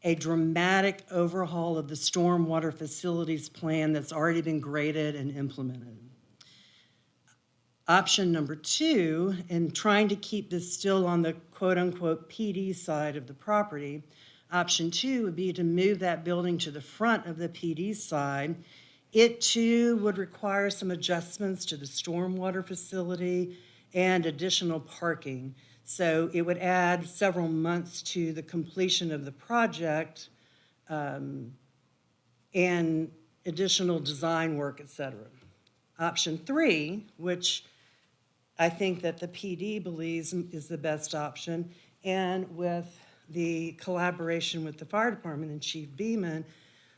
a dramatic overhaul of the stormwater facilities plan that's already been graded and implemented. Option number 2, and trying to keep this still on the quote-unquote PD side of the property, option 2 would be to move that building to the front of the PD side. It too would require some adjustments to the stormwater facility and additional parking. So it would add several months to the completion of the project and additional design work, et cetera. Option 3, which I think that the PD believes is the best option, and with the collaboration with the fire department and Chief Beeman,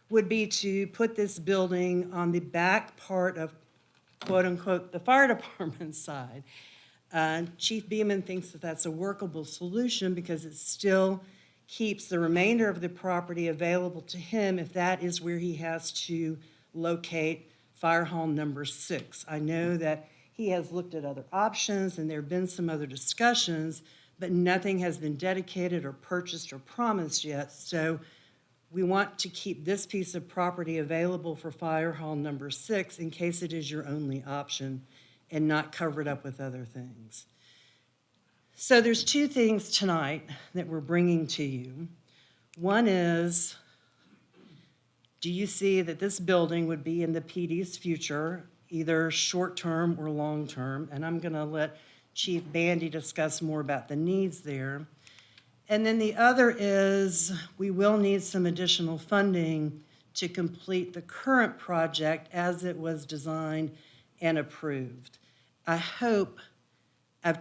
would be to put this building on the back part of, quote unquote, the fire department side. Chief Beeman thinks that that's a workable solution because it still keeps the remainder of the property available to him if that is where he has to locate fire hall number 6. I know that he has looked at other options and there have been some other discussions, but nothing has been dedicated or purchased or promised yet. So we want to keep this piece of property available for fire hall number 6 in case it is your only option and not covered up with other things. So there's 2 things tonight that we're bringing to you. One is, do you see that this building would be in the PD's future, either short-term or long-term? And I'm gonna let Chief Bandy discuss more about the needs there. And then the other is, we will need some additional funding to complete the current project as it was designed and approved. I've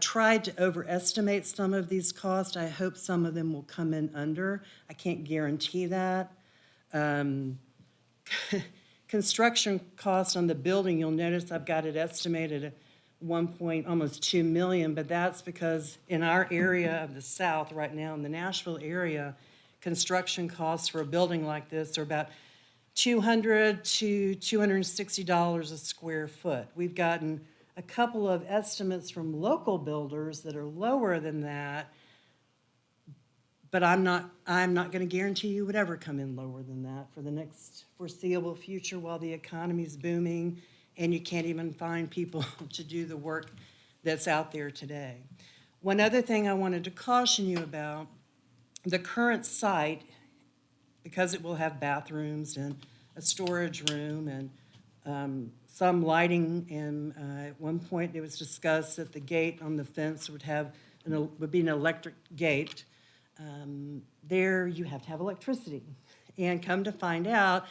tried to overestimate some of these costs. I hope some of them will come in under. I can't guarantee that. Construction cost on the building, you'll notice I've got it estimated at almost $2 million, but that's because in our area of the South right now, in the Nashville area, construction costs for a building like this are about $200 to $260 a square foot. We've gotten a couple of estimates from local builders that are lower than that, but I'm not going to guarantee you would ever come in lower than that for the next foreseeable future while the economy's booming and you can't even find people to do the work that's out there today. One other thing I wanted to caution you about, the current site, because it will have bathrooms and a storage room and some lighting, and at one point it was discussed that the gate on the fence would be an electric gate. There you have to have electricity. And come to find out,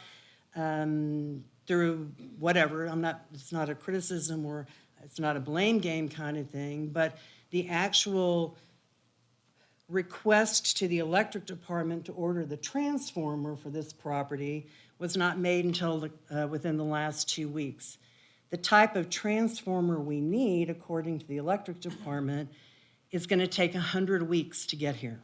through whatever, it's not a criticism or it's not a blame game kind of thing, but the actual request to the electric department to order the transformer for this property was not made until within the last 2 weeks. The type of transformer we need, according to the electric department, is going to take 100 weeks to get here.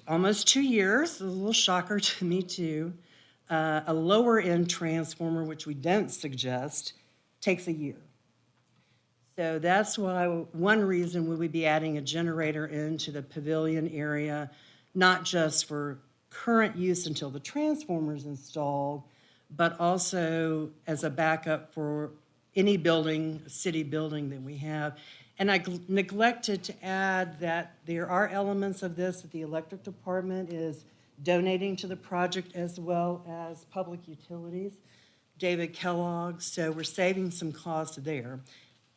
Almost 2 years, a little shocker to me too. A lower end transformer, which we don't suggest, takes a year. So that's why, one reason we would be adding a generator into the pavilion area, not just for current use until the transformer's installed, but also as a backup for any building, city building that we have. And I neglected to add that there are elements of this that the electric department is donating to the project, as well as public utilities, David Kellogg, so we're saving some costs there.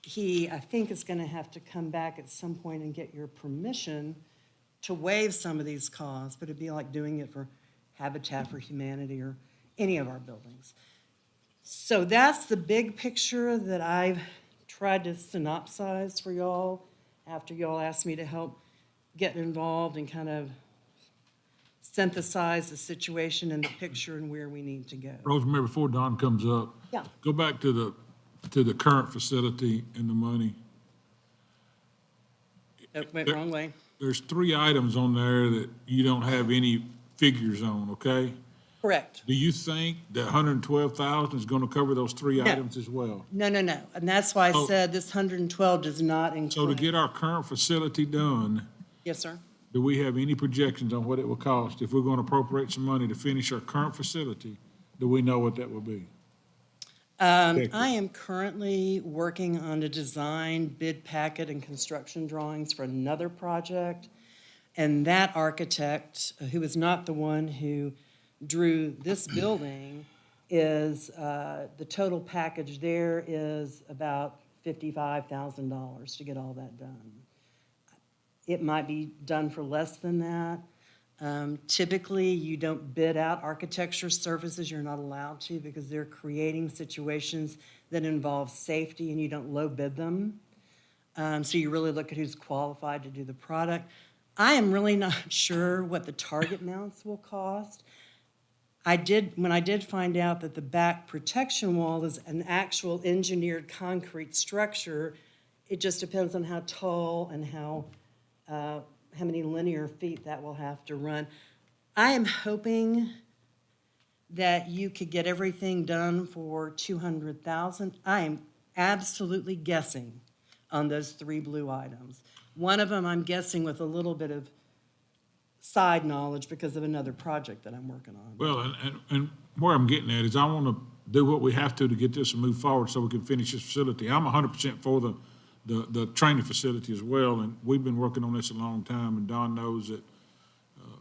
He, I think, is going to have to come back at some point and get your permission to waive some of these costs, but it'd be like doing it for Habitat for Humanity or any of our buildings. So that's the big picture that I've tried to synopsize for y'all after y'all asked me to help get involved and kind of synthesize the situation and the picture and where we need to go. Rosemary, before Don comes up. Yeah. Go back to the current facility and the money. That went wrong way. There's 3 items on there that you don't have any figures on, okay? Correct. Do you think that 112,000 is going to cover those 3 No. items as well? No. And that's why I So- said this 112 does not include. So to get our current facility done, Yes, sir. do we have any projections on what it will cost? If we're going to appropriate some money to finish our current facility, do we know what that will be? I am currently working on a design, bid packet, and construction drawings for another project. And that architect, who is not the one who drew this building, is, the total package there is about $55,000 to get all that done. It might be done for less than that. Typically, you don't bid out architecture services. You're not allowed to, because they're creating situations that involve safety, and you don't low bid them. So you really look at who's qualified to do the product. I am really not sure what the target mounts will cost. When I did find out that the back protection wall is an actual engineered concrete structure, it just depends on how tall and how many linear feet that will have to run. I am hoping that you could get everything done for $200,000. I am absolutely guessing on those 3 blue items. One of them I'm guessing with a little bit of side knowledge because of another project that I'm working on. Well, and where I'm getting at is I want to do what we have to get this and move forward so we can finish this facility. I'm 100% for the training facility as well, and we've been working on this a long time, and Don knows that,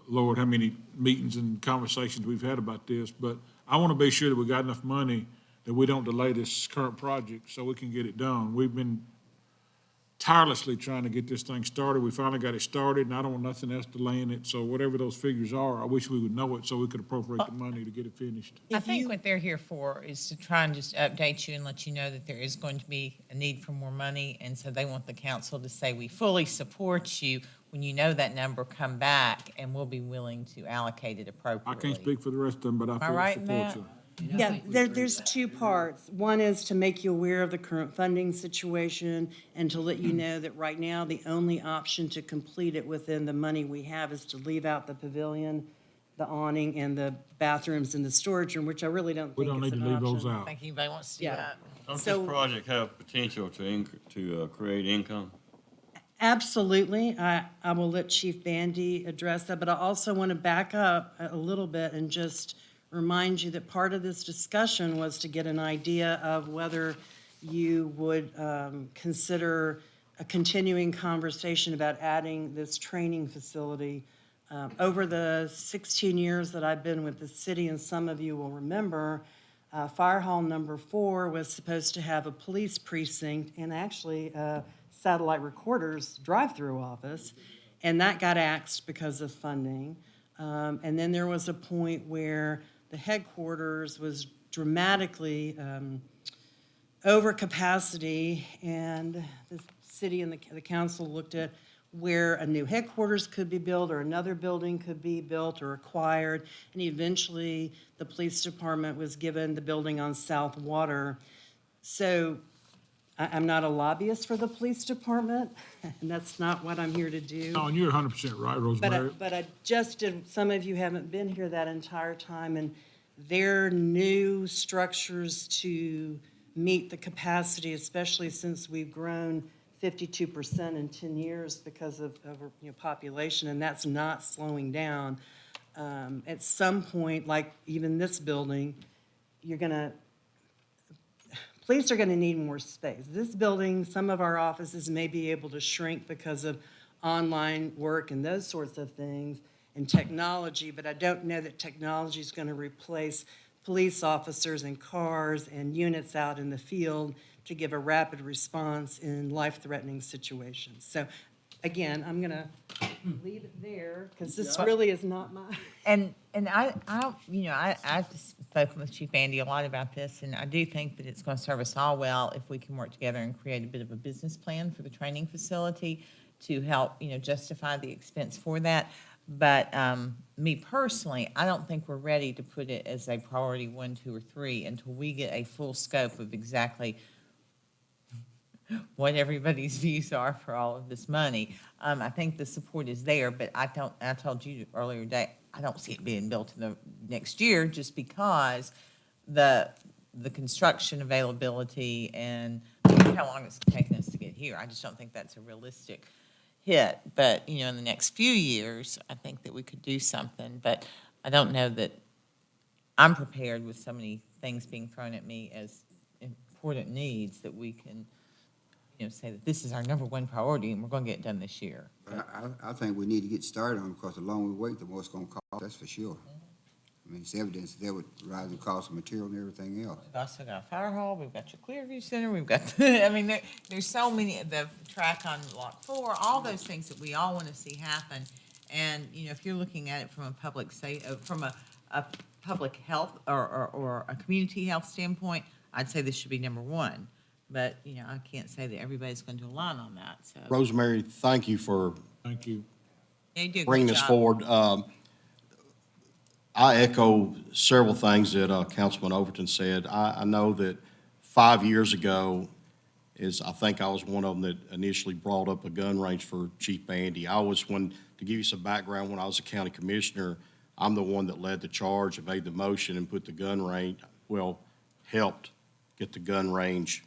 Lord, how many meetings and conversations we've had about this, but I want to be sure that we got enough money that we don't delay this current project so we can get it done. We've been tirelessly trying to get this thing started. We finally got it started, and I don't want nothing else delaying it, so whatever those figures are, I wish we would know it so we could appropriate the money to get it finished. I think what they're here for is to try and just update you and let you know that there is going to be a need for more money. And so they want the council to say, we fully support you. When you know that number, come back and we'll be willing to allocate it I appropriately. can't speak for the rest of them, but I Am I fully right, support Matt? you. Yeah, there's 2 parts. One is to make you aware of the current funding situation and to let you know that right now, the only option to complete it within the money we have is to leave out the pavilion, the awning, and the bathrooms and the storage room, which I really don't We think don't is need an to leave those option. out. I think anybody wants to do Yeah. that. Don't So- this project have potential to create income? Absolutely. I will let Chief Bandy address that, but I also want to back up a little bit and just remind you that part of this discussion was to get an idea of whether you would consider a continuing conversation about adding this training facility. Over the 16 years that I've been with the city, and some of you will remember, Fire Hall number 4 was supposed to have a police precinct and actually satellite recorders drive-through office, and that got axed because of funding. And then there was a point where the headquarters was dramatically overcapacity, and the city and the council looked at where a new headquarters could be built, or another building could be built or acquired, and eventually the police department was given the building on South Water. So I'm not a lobbyist for the police department, and that's not what I'm here to do. No, and you're 100% right, Rosemary. But I just did, some of you haven't been here that entire time, and their new structures to meet the capacity, especially since we've grown 52% in 10 years because of population, and that's not slowing down. At some point, like even this building, police are gonna need more space. This building, some of our offices may be able to shrink because of online work and those sorts of things and technology, but I don't know that technology is gonna replace police officers and cars and units out in the field to give a rapid response in life-threatening situations. So, again, I'm gonna leave it there, because this really is not my. And I've spoken with Chief Andy a lot about this, and I do think that it's going to serve us all well if we can work together and create a bit of a business plan for the training facility to help, justify the expense for that. But me personally, I don't think we're ready to put it as a priority 1, 2, or 3 until we get a full scope of exactly what everybody's views are for all of this money. I think the support is there, but I told you earlier today, I don't see it being built in the next year just because the construction availability and how long it's taken us to get here. I just don't think that's a realistic hit. But, in the next few years, I think that we could do something. But I don't know that I'm prepared with so many things being thrown at me as important needs that we can say that this is our number 1 priority and we're going to get it done this year. I think we need to get started on it, because the longer we wait, the more it's gonna cost, that's for sure. I mean, it's evidence there with rising cost of material and everything else. We've also got a fire hall, we've got your Clearview Center, we've got, there's so many, the track on Lot 4, all those things that we all want to see happen. And, if you're looking at it from a public health or a community health standpoint, I'd say this should be number 1. But, I can't say that everybody's going to align on that, so. Rosemary, thank you for Thank you. Yeah, you do a bringing good this job. forward. I echo several things that Councilman Overton said. I know that 5 years ago I think I was one of them that initially brought up a gun range for Chief Bandy. To give you some background, when I was a county commissioner, I'm the one that led the charge and made the motion and put the gun range, helped get the gun range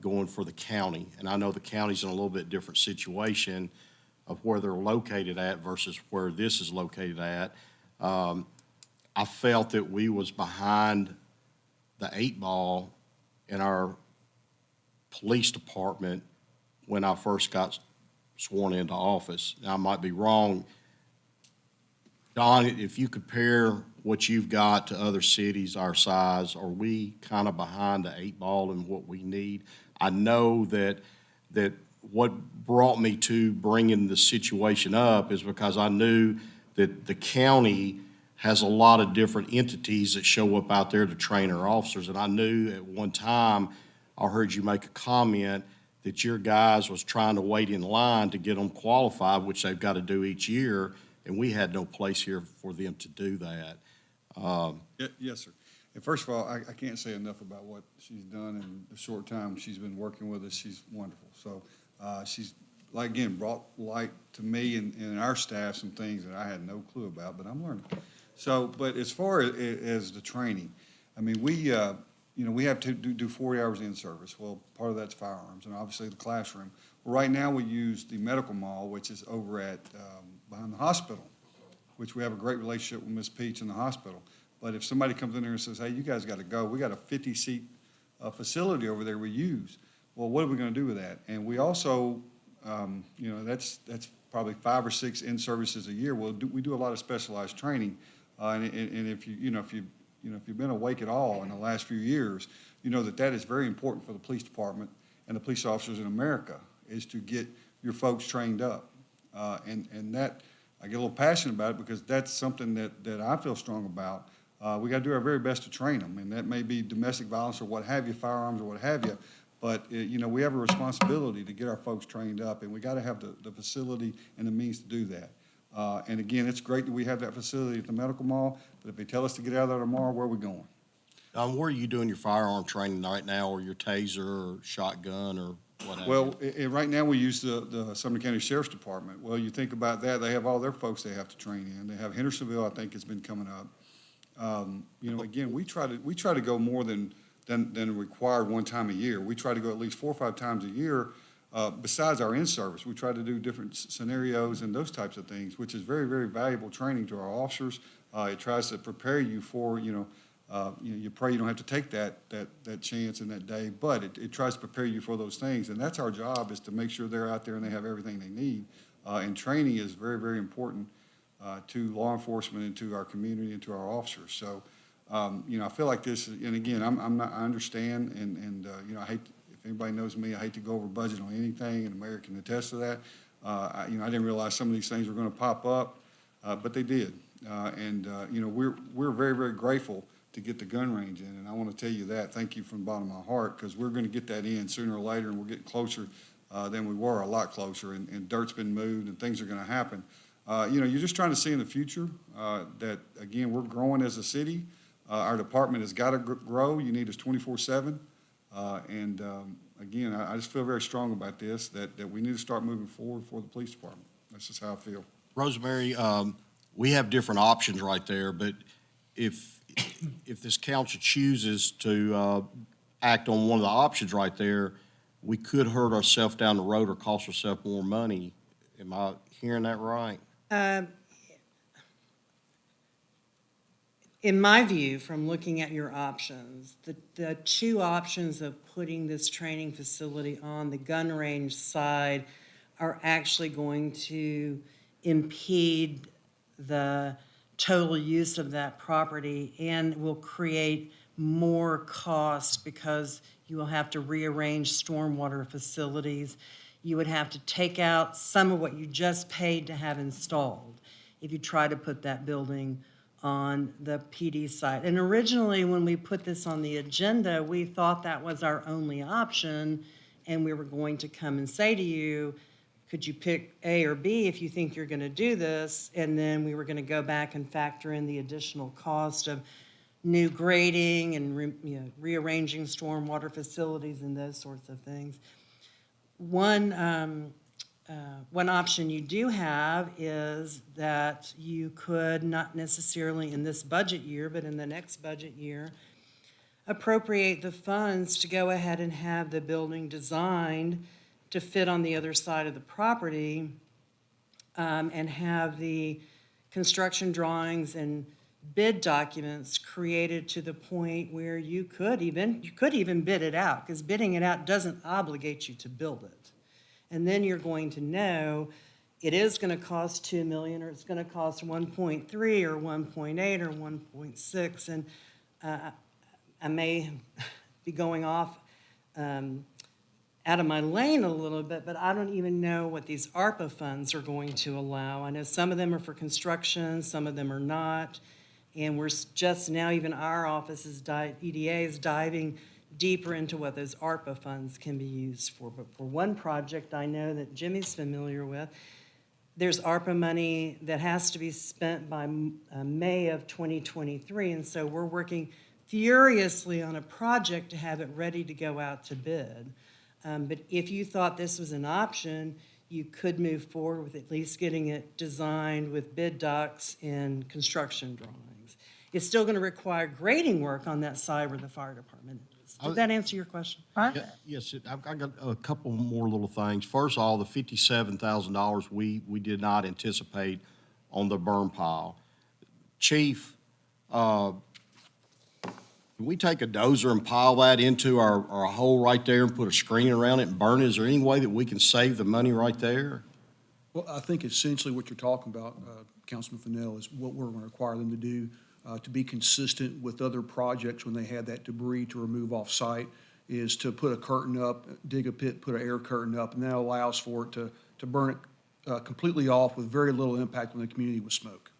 going for the county. And I know the county's in a little bit different situation of where they're located at versus where this is located at. I felt that we was behind the 8 ball in our police department when I first got sworn into office. Now, I might be wrong. Don, if you compare what you've got to other cities our size, are we kind of behind the 8 ball in what we need? I know that what brought me to bringing the situation up is because I knew that the county has a lot of different entities that show up out there to train our officers. And I knew at one time, I heard you make a comment that your guys was trying to wait in line to get them qualified, which they've got to do each year, and we had no place here for them to do that. Yes, sir. And first of all, I can't say enough about what she's done in the short time she's been working with us. She's wonderful. So she's, brought light to me and our staff some things that I had no clue about, but I'm learning. So, but as far as the training, I mean, we have to do 40 hours in service. Well, part of that's firearms and obviously the classroom. Well, right now we use the medical mall, which is over at behind the hospital, which we have a great relationship with Ms. Peach in the hospital. But if somebody comes in there and says, hey, you guys got to go, we got a 50-seat facility over there we use. Well, what are we going to do with that? And we also, that's probably 5 or 6 in-services a year. We do a lot of specialized training. And if you've been awake at all in the last few years, you know that is very important for the police department and the police officers in America, is to get your folks trained up. And that, I get a little passionate about it because that's something that I feel strong about. we got to do our very best to train them, and that may be domestic violence or what have you, firearms or what have you. But, you know, we have a responsibility to get our folks trained up, and we got to have the facility and the means to do that. And again, it's great that we have that facility at the medical mall, but if they tell us to get out of there tomorrow, where are we going? Where are you doing your firearm training right now, or your taser or shotgun or whatever? Well, right now, we use the Sumner County Sheriff's Department. Well, you think about that, they have all their folks they have to train in. They have Hendersonville, I think, has been coming up. You know, again, we try to go more than required one time a year. We try to go at least 4 or 5 times a year. Besides our in-service, we try to do different scenarios and those types of things, which is very, very valuable training to our officers. It tries to prepare you for, you pray you don't have to take that chance in that day, but it tries to prepare you for those things. And that's our job, is to make sure they're out there and they have everything they need. And training is very, very important to law enforcement and to our community and to our officers. So, you know, I feel like this, and again, I understand, and you know, I hate, if anybody knows me, I hate to go over budget on anything, and the mayor can attest to that. You know, I didn't realize some of these things were going to pop up, but they did. You know, we're very, very grateful to get the gun range in, and I want to tell you that. Thank you from the bottom of my heart, because we're going to get that in sooner or later, and we're getting closer than we were, a lot closer, and dirt's been moved, and things are going to happen. You know, you're just trying to see in the future that, again, we're growing as a city. Our department has got to grow. You need us 24/7. Again, I just feel very strong about this, that we need to start moving forward for the police department. That's just how I feel. Rosemary, we have different options right there, but if this council chooses to act on one of the options right there, we could hurt ourselves down the road or cost ourselves more money. Am I hearing that right? In my view, from looking at your options, the 2 options of putting this training facility on the gun range side are actually going to impede the total use of that property and will create more cost, because you will have to rearrange stormwater facilities. You would have to take out some of what you just paid to have installed if you try to put that building on the PD site. And originally, when we put this on the agenda, we thought that was our only option, and we were going to come and say to you, could you pick A or B if you think you're gonna do this? And then we were gonna go back and factor in the additional cost of new grading and rearranging stormwater facilities and those sorts of things. One option you do have is that you could, not necessarily in this budget year, but in the next budget year, appropriate the funds to go ahead and have the building designed to fit on the other side of the property, and have the construction drawings and bid documents created to the point where you could even bid it out, because bidding it out doesn't obligate you to build it. And then you're going to know it is going to cost $2 million, or it's going to cost 1.3 or 1.8 or 1.6. And I may be going off out of my lane a little bit, but I don't even know what these ARPA funds are going to allow. I know some of them are for construction, some of them are not. And we're just now, even our office EDA is diving deeper into what those ARPA funds can be used for. But for one project I know that Jimmy's familiar with, there's ARPA money that has to be spent by May of 2023. And so we're working furiously on a project to have it ready to go out to bid. But if you thought this was an option, you could move forward with at least getting it designed with bid docs and construction drawings. It's still going to require grading work on that side where the fire department is. Did that answer your question? Yes, I've got a couple more little things. First of all, the $57,000 we did not anticipate on the burn pile. Chief, can we take a dozer and pile that into our hole right there and put a screen around it and burn it? Is there any way that we can save the money right there? Well, I think essentially what you're talking about, Councilman Fennell, is what we're going to require them to do to be consistent with other projects when they have that debris to remove off-site, is to put a curtain up, dig a pit, put an air curtain up, and that allows for it to burn it completely off with very little impact on the community with smoke.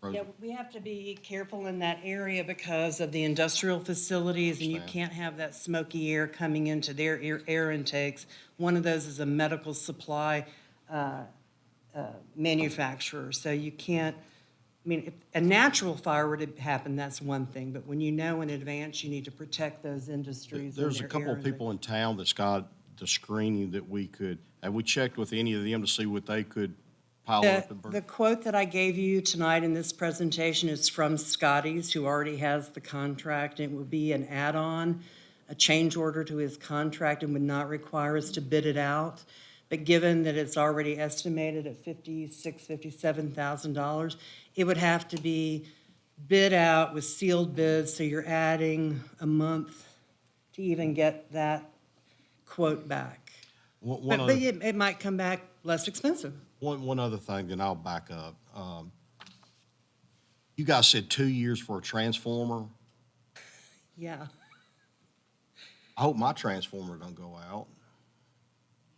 Yeah, we have to be careful in that area because of the industrial facilities, and you Understand. can't have that smoky air coming into their air intakes. One of those is a medical supply manufacturer, so you can't, I mean, if a natural fire were to happen, that's one thing, but when you know in advance, you need to protect those industries. and There's a their couple air of people in town that's got the screening that we could, have we checked with any of them to see what they could pile up and burn? The quote that I gave you tonight in this presentation is from Scotty's, who already has the contract. It would be an add-on, a change order to his contract, and would not require us to bid it out. But given that it's already estimated at $57,000, it would have to be bid out with sealed bids, so you're adding a month to even get that quote back. But it might come back less expensive. One other thing, then I'll back up. You guys said 2 years for a transformer. Yeah. I hope my transformer don't go out.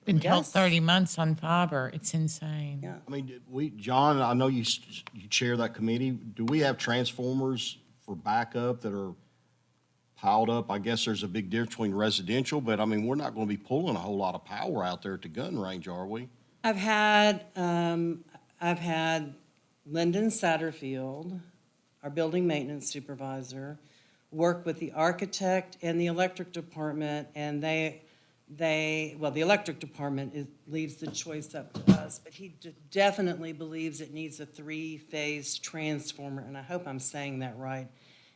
Been told Yes. 30 months on fiber. It's insane. Yeah. I mean, John, I know you chair that committee. Do we have transformers for backup that are piled up? I guess there's a big difference between residential, but I mean, we're not going to be pulling a whole lot of power out there at the gun range, are we? I've had Lyndon Satterfield, our building maintenance supervisor, work with the architect and the electric department, and well, the electric department leaves the choice up to us, but he definitely believes it needs a 3-phase transformer, and I hope I'm saying that right,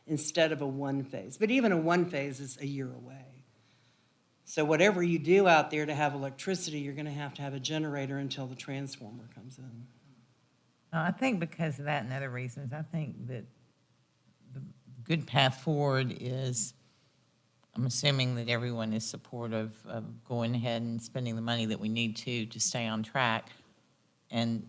instead of a 1-phase. But even a 1-phase is a year away. So whatever you do out there to have electricity, you're gonna have to have a generator until the transformer comes in. I think because of that and other reasons, I think that the good path forward is, I'm assuming that everyone is supportive of going ahead and spending the money that we need to stay on track. And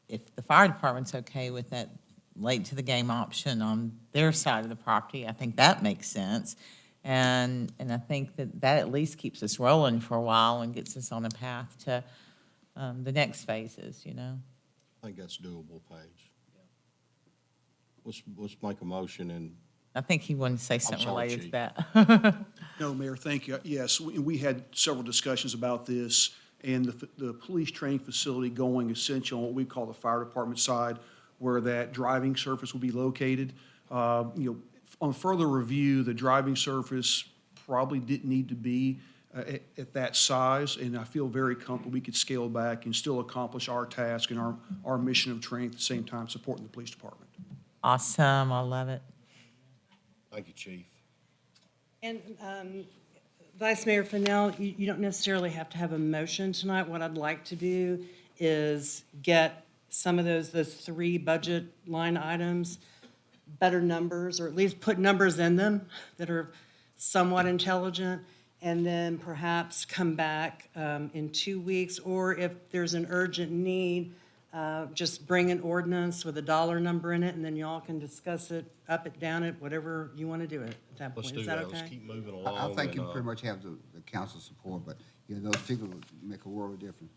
if the fire department's okay with that late to the game option on their side of the property, I think that makes sense. And I think that at least keeps us rolling for a while and gets us on a path to the next phases, you know? I think that's doable, Paige. Let's make a motion and. I think he wanted to say something sorry, related to Chief. that. No, Mayor, thank you. Yes, we had several discussions about this, and the police training facility going essential on what we call the fire department side, where that driving surface will be located. On further review, the driving surface probably didn't need to be at that size, and I feel very comfortable we could scale back and still accomplish our task and our mission of training at the same time supporting the police department. Awesome, I love it. Thank you, Chief. And Vice Mayor Fennell, you don't necessarily have to have a motion tonight. What I'd like to do is get some of those 3 budget line items, better numbers, or at least put numbers in them that are somewhat intelligent, and then perhaps come back in 2 weeks, or if there's an urgent need, just bring an ordinance with a dollar number in it, and then y'all can discuss it, up it, down it, whatever you want to do it at that point. Let's do Is that that. okay? Let's keep moving along. I think you and, pretty much have the council support, but, those figures would make a world of difference.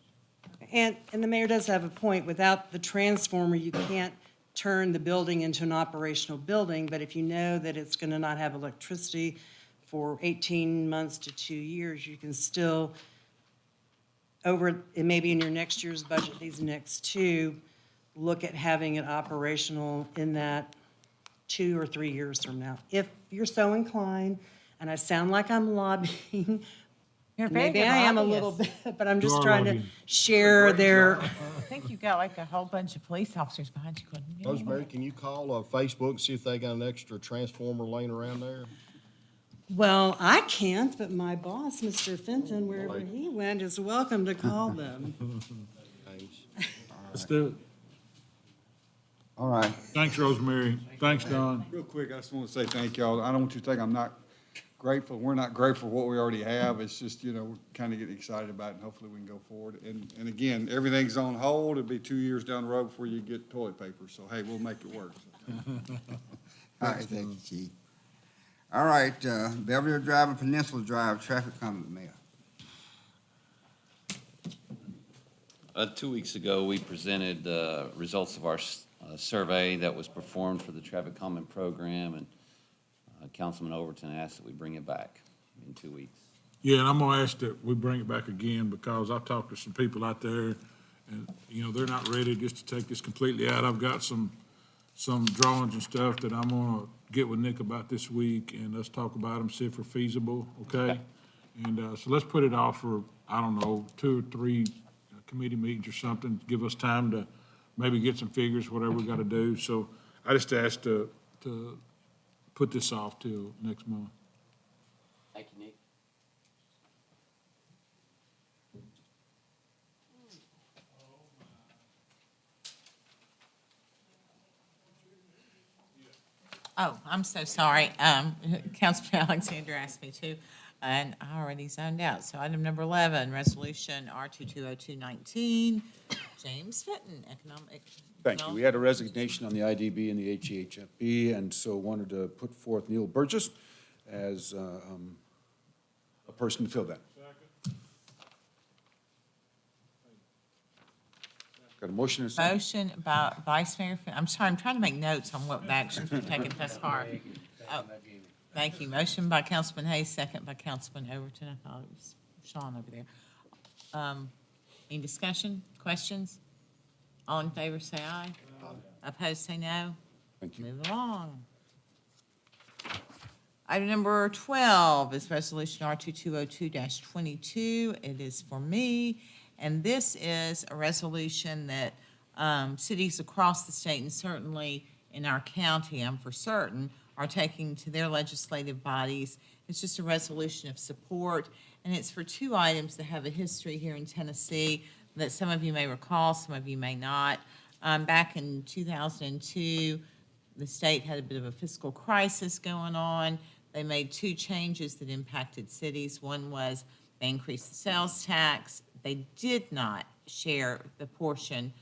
And the mayor does have a point. Without the transformer, you can't turn the building into an operational building, but if you know that it's going to not have electricity for 18 months to 2 years, you can still, and maybe in your next year's budget, these next 2, look at having it operational in that 2 or 3 years from now. If you're so inclined, and I sound like I'm lobbying, You're a very maybe good I am a lobbyist. little bit, but I'm just trying to share their, I think you've got like a whole bunch of police officers behind you going, yeah. Rosemary, can you call Facebook and see if they got an extra transformer laying around there? well, I can't, but my boss, Mr. Fenton, wherever he went, is welcome to call them. Let's do it. All right. Thanks, Rosemary. Thanks, Don. Real quick, I just want to say thank y'all. I don't want you to think I'm not grateful. We're not grateful for what we already have. It's just, we're kind of getting excited about it, and hopefully we can go forward. And again, everything's on hold. It'll be 2 years down the road before you get toilet paper. So, hey, we'll make it work. All right, thank you, Chief. All right, Belvedere Drive and Peninsula Drive, traffic comment, Mayor. 2 weeks ago, we presented the results of our survey that was performed for the traffic comment program, and Councilman Overton asked that we bring it back in 2 weeks. Yeah, and I'm gonna ask that we bring it back again, because I've talked to some people out there, and, you know, they're not ready just to take this completely out. I've got some drawings and stuff that I'm gonna get with Nick about this week, and let's talk about them, see if they're feasible, okay? And, so let's put it off for, I don't know, 2 or 3 committee meetings or something, give us time to maybe get some figures, whatever we gotta do. So I just asked to put this off till next month. Thank you, Nick. Oh, I'm so sorry. Councilman Alexander asked me to, and I already zoned out. So item number 11, resolution R220219, James Fitton, economic. Thank you. We had a resignation on the IDB and the HEHFB, and so wanted to put forth Neil Burgess as a person to fill that. Got a motion and a second? Motion by Vice Mayor Fitton. I'm sorry, I'm trying to make notes on what actions we've taken thus far. Oh, thank you. Motion by Councilman Hayes, second by Councilman Overton. I thought it was Sean over there. Any discussion, questions? All in favor, say aye. Opposed, say no. Thank you. Move along. Item number 12 is Resolution R2202-22. It is for me, and this is a resolution that cities across the state, and certainly in our county, I'm for certain, are taking to their legislative bodies. It's just a resolution of support, and it's for 2 items that have a history here in Tennessee that some of you may recall, some of you may not. Back in 2002, the state had a bit of a fiscal crisis going on. They made 2 changes that impacted cities. One was they increased the sales tax. They did not share the portion.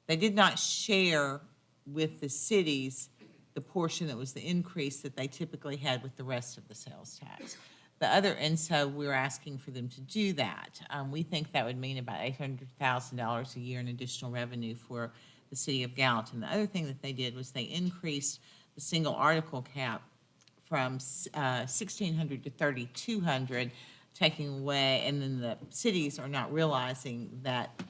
They did not share with the cities the portion that was the increase that they typically had with the rest of the sales tax. And so we're asking for them to do that. We think that would mean about $800,000 a year in additional revenue for the city of Gallatin. The other thing that they did was they increased the single article cap from $1,600 to $3,200, taking away, and then the cities are not realizing that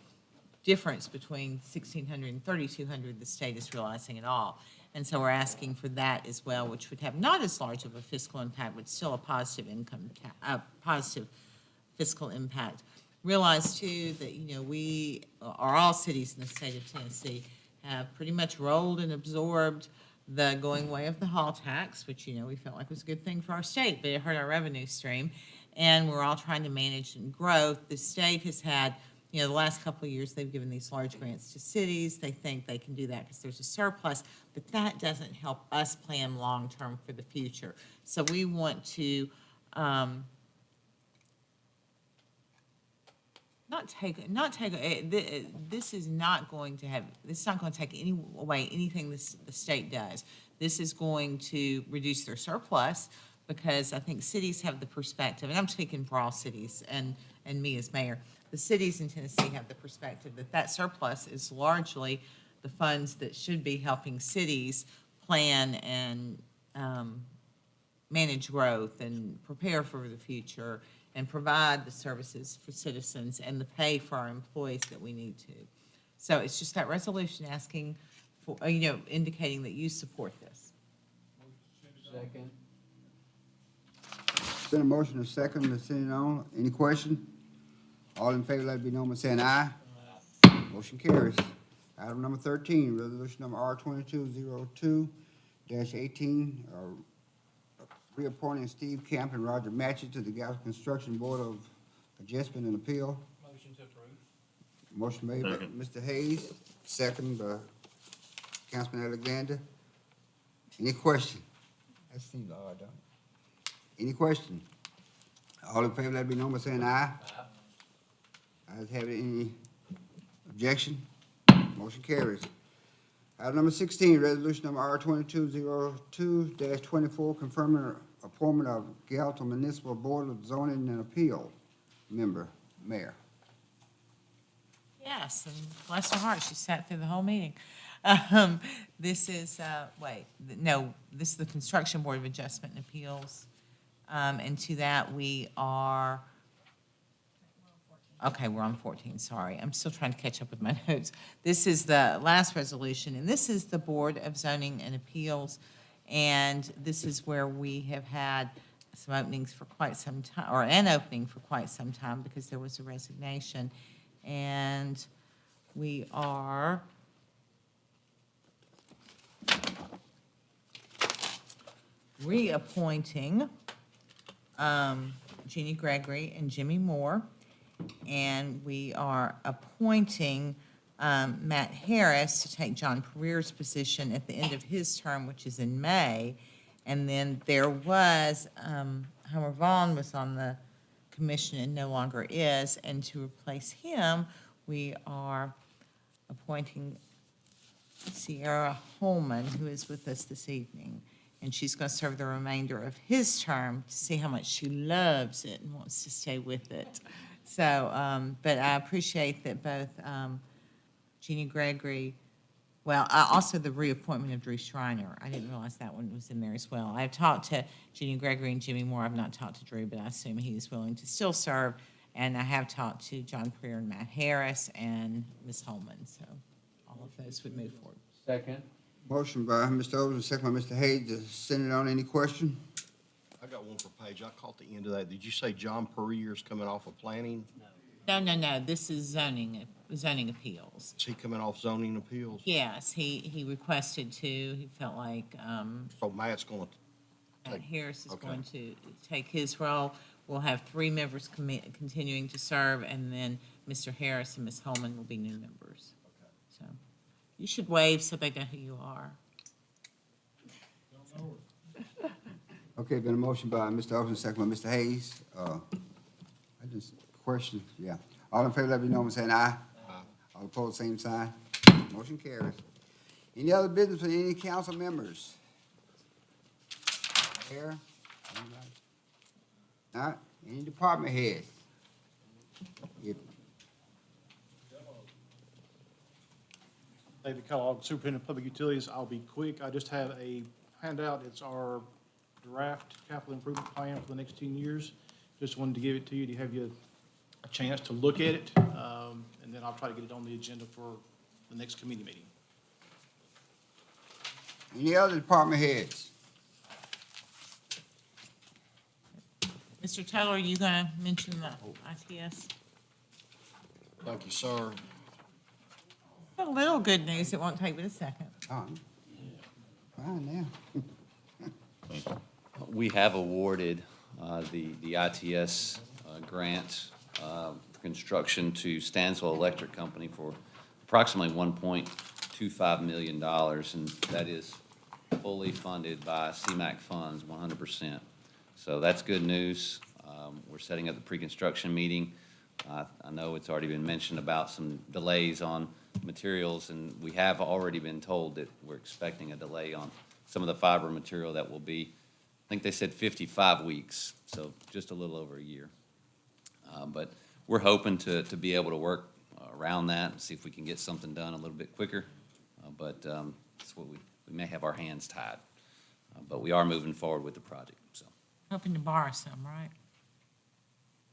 difference between $1,600 and $3,200 the state is realizing at all. And so we're asking for that as well, which would have not as large of a fiscal impact, but still a positive positive fiscal impact. Realize too that, you know, we, or all cities in the state of Tennessee, have pretty much rolled and absorbed the going away of the hall tax, which, you know, we felt like was a good thing for our state, but it hurt our revenue stream. And we're all trying to manage and growth. The state has had, you know, the last couple of years, they've given these large grants to cities. They think they can do that because there's a surplus, but that doesn't help us plan long-term for the future. So we want to this is not going to take away anything the state does. This is going to reduce their surplus, because I think cities have the perspective, and I'm speaking for all cities and me as mayor, the cities in Tennessee have the perspective that that surplus is largely the funds that should be helping cities plan and manage growth and prepare for the future and provide the services for citizens and the pay for our employees that we need to. So it's just that resolution asking for, indicating that you support this. Second. Been a motion and a second to send it on. Any question? All in favor, let it be known by saying aye. Motion carries. Item number 13, resolution number R2202-18, reappointing Steve Camp and Roger Matchett to the Gallatin Construction Board of Adjustment and Appeal. Motion to approve. Motion made by Mr. Hayes, second by Councilman Alexander. Any question? That seems odd, don't it? Any question? All in favor, let it be known by saying aye. Ayes have it. Any objection? Motion carries. Item number 16, resolution number R2202-24, confirming appointment of Gallatin Municipal Board of Zoning and Appeal member, mayor. Yes, and bless her heart, she sat through the whole meeting. This is, this is the Construction Board of Adjustment and Appeals. And to that, we are, okay, we're on 14, sorry. I'm still trying to catch up with my notes. This is the last resolution, and this is the Board of Zoning and Appeals. And this is where we have had some openings for quite some time, or an opening for quite some time, because there was a resignation. And we are reappointing Jeannie Gregory and Jimmy Moore. And we are appointing Matt Harris to take John Pereira's position at the end of his term, which is in May. And then there was, Homer Vaughn was on the commission and no longer is, and to replace him, we are appointing Sierra Holman, who is with us this evening. And she's going to serve the remainder of his term to see how much she loves it and wants to stay with it. So, but I appreciate that both Jeannie Gregory, well, also the reappointment of Drew Schreiner. I didn't realize that one was in there as well. I've talked to Jeannie Gregory and Jimmy Moore. I've not talked to Drew, but I assume he is willing to still serve. And I have talked to John Pereira and Matt Harris and Ms. Holman. So all of those would move forward. Second. Motion by Mr. Overton, second by Mr. Hayes. To send it on. Any question? I got one for Paige. I caught the end of that. Did you say John Pereira's coming off of planning? No. This is zoning appeals. Is he coming off zoning appeals? Yes, he requested to. He felt like So Matt's going to Matt Harris is okay. going to take his role. We'll have 3 members continuing to serve, and then Mr. Harris and Ms. Holman will be new members. So you should wave so they know who you are. Okay, been a motion by Mr. Overton, second by Mr. Hayes. Question, yeah. All in favor, let me know by saying aye. All opposed, same sign. Motion carries. Any other business for any council members? Here? Anybody? Not? Any department heads? If David Kellogg, Superintendent of Public Utilities. I'll be quick. I just have a handout. It's our draft capital improvement plan for the next 10 years. Just wanted to give it to you to have you a chance to look at it, and then I'll try to get it on the agenda for the next committee meeting. any other department heads? Mr. Taylor, are you going to mention the ITS? Thank you, sir. A little good news. It won't take but a second. Fine now. We have awarded the ITS grant for construction to Stansville Electric Company for approximately $1.25 million, and that is fully funded by CMAQ funds, 100%. So that's good news. We're setting up the pre-construction meeting. I know it's already been mentioned about some delays on materials, and we have already been told that we're expecting a delay on some of the fiber material that will be, I think they said 55 weeks, so just a little over a year. But we're hoping to be able to work around that and see if we can get something done a little bit quicker. But that's what we may have our hands tied. But we are moving forward with the project, so. Hoping to borrow some, right?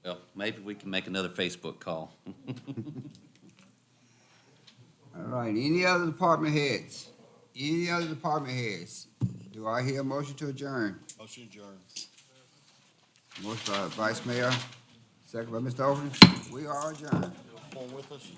Well, maybe we can make another Facebook call. All right, any other department heads? Any other department heads? Do I hear a motion to adjourn? Motion adjourned. Motion by Vice Mayor, second by Mr. Overton. We are adjourned. On with us?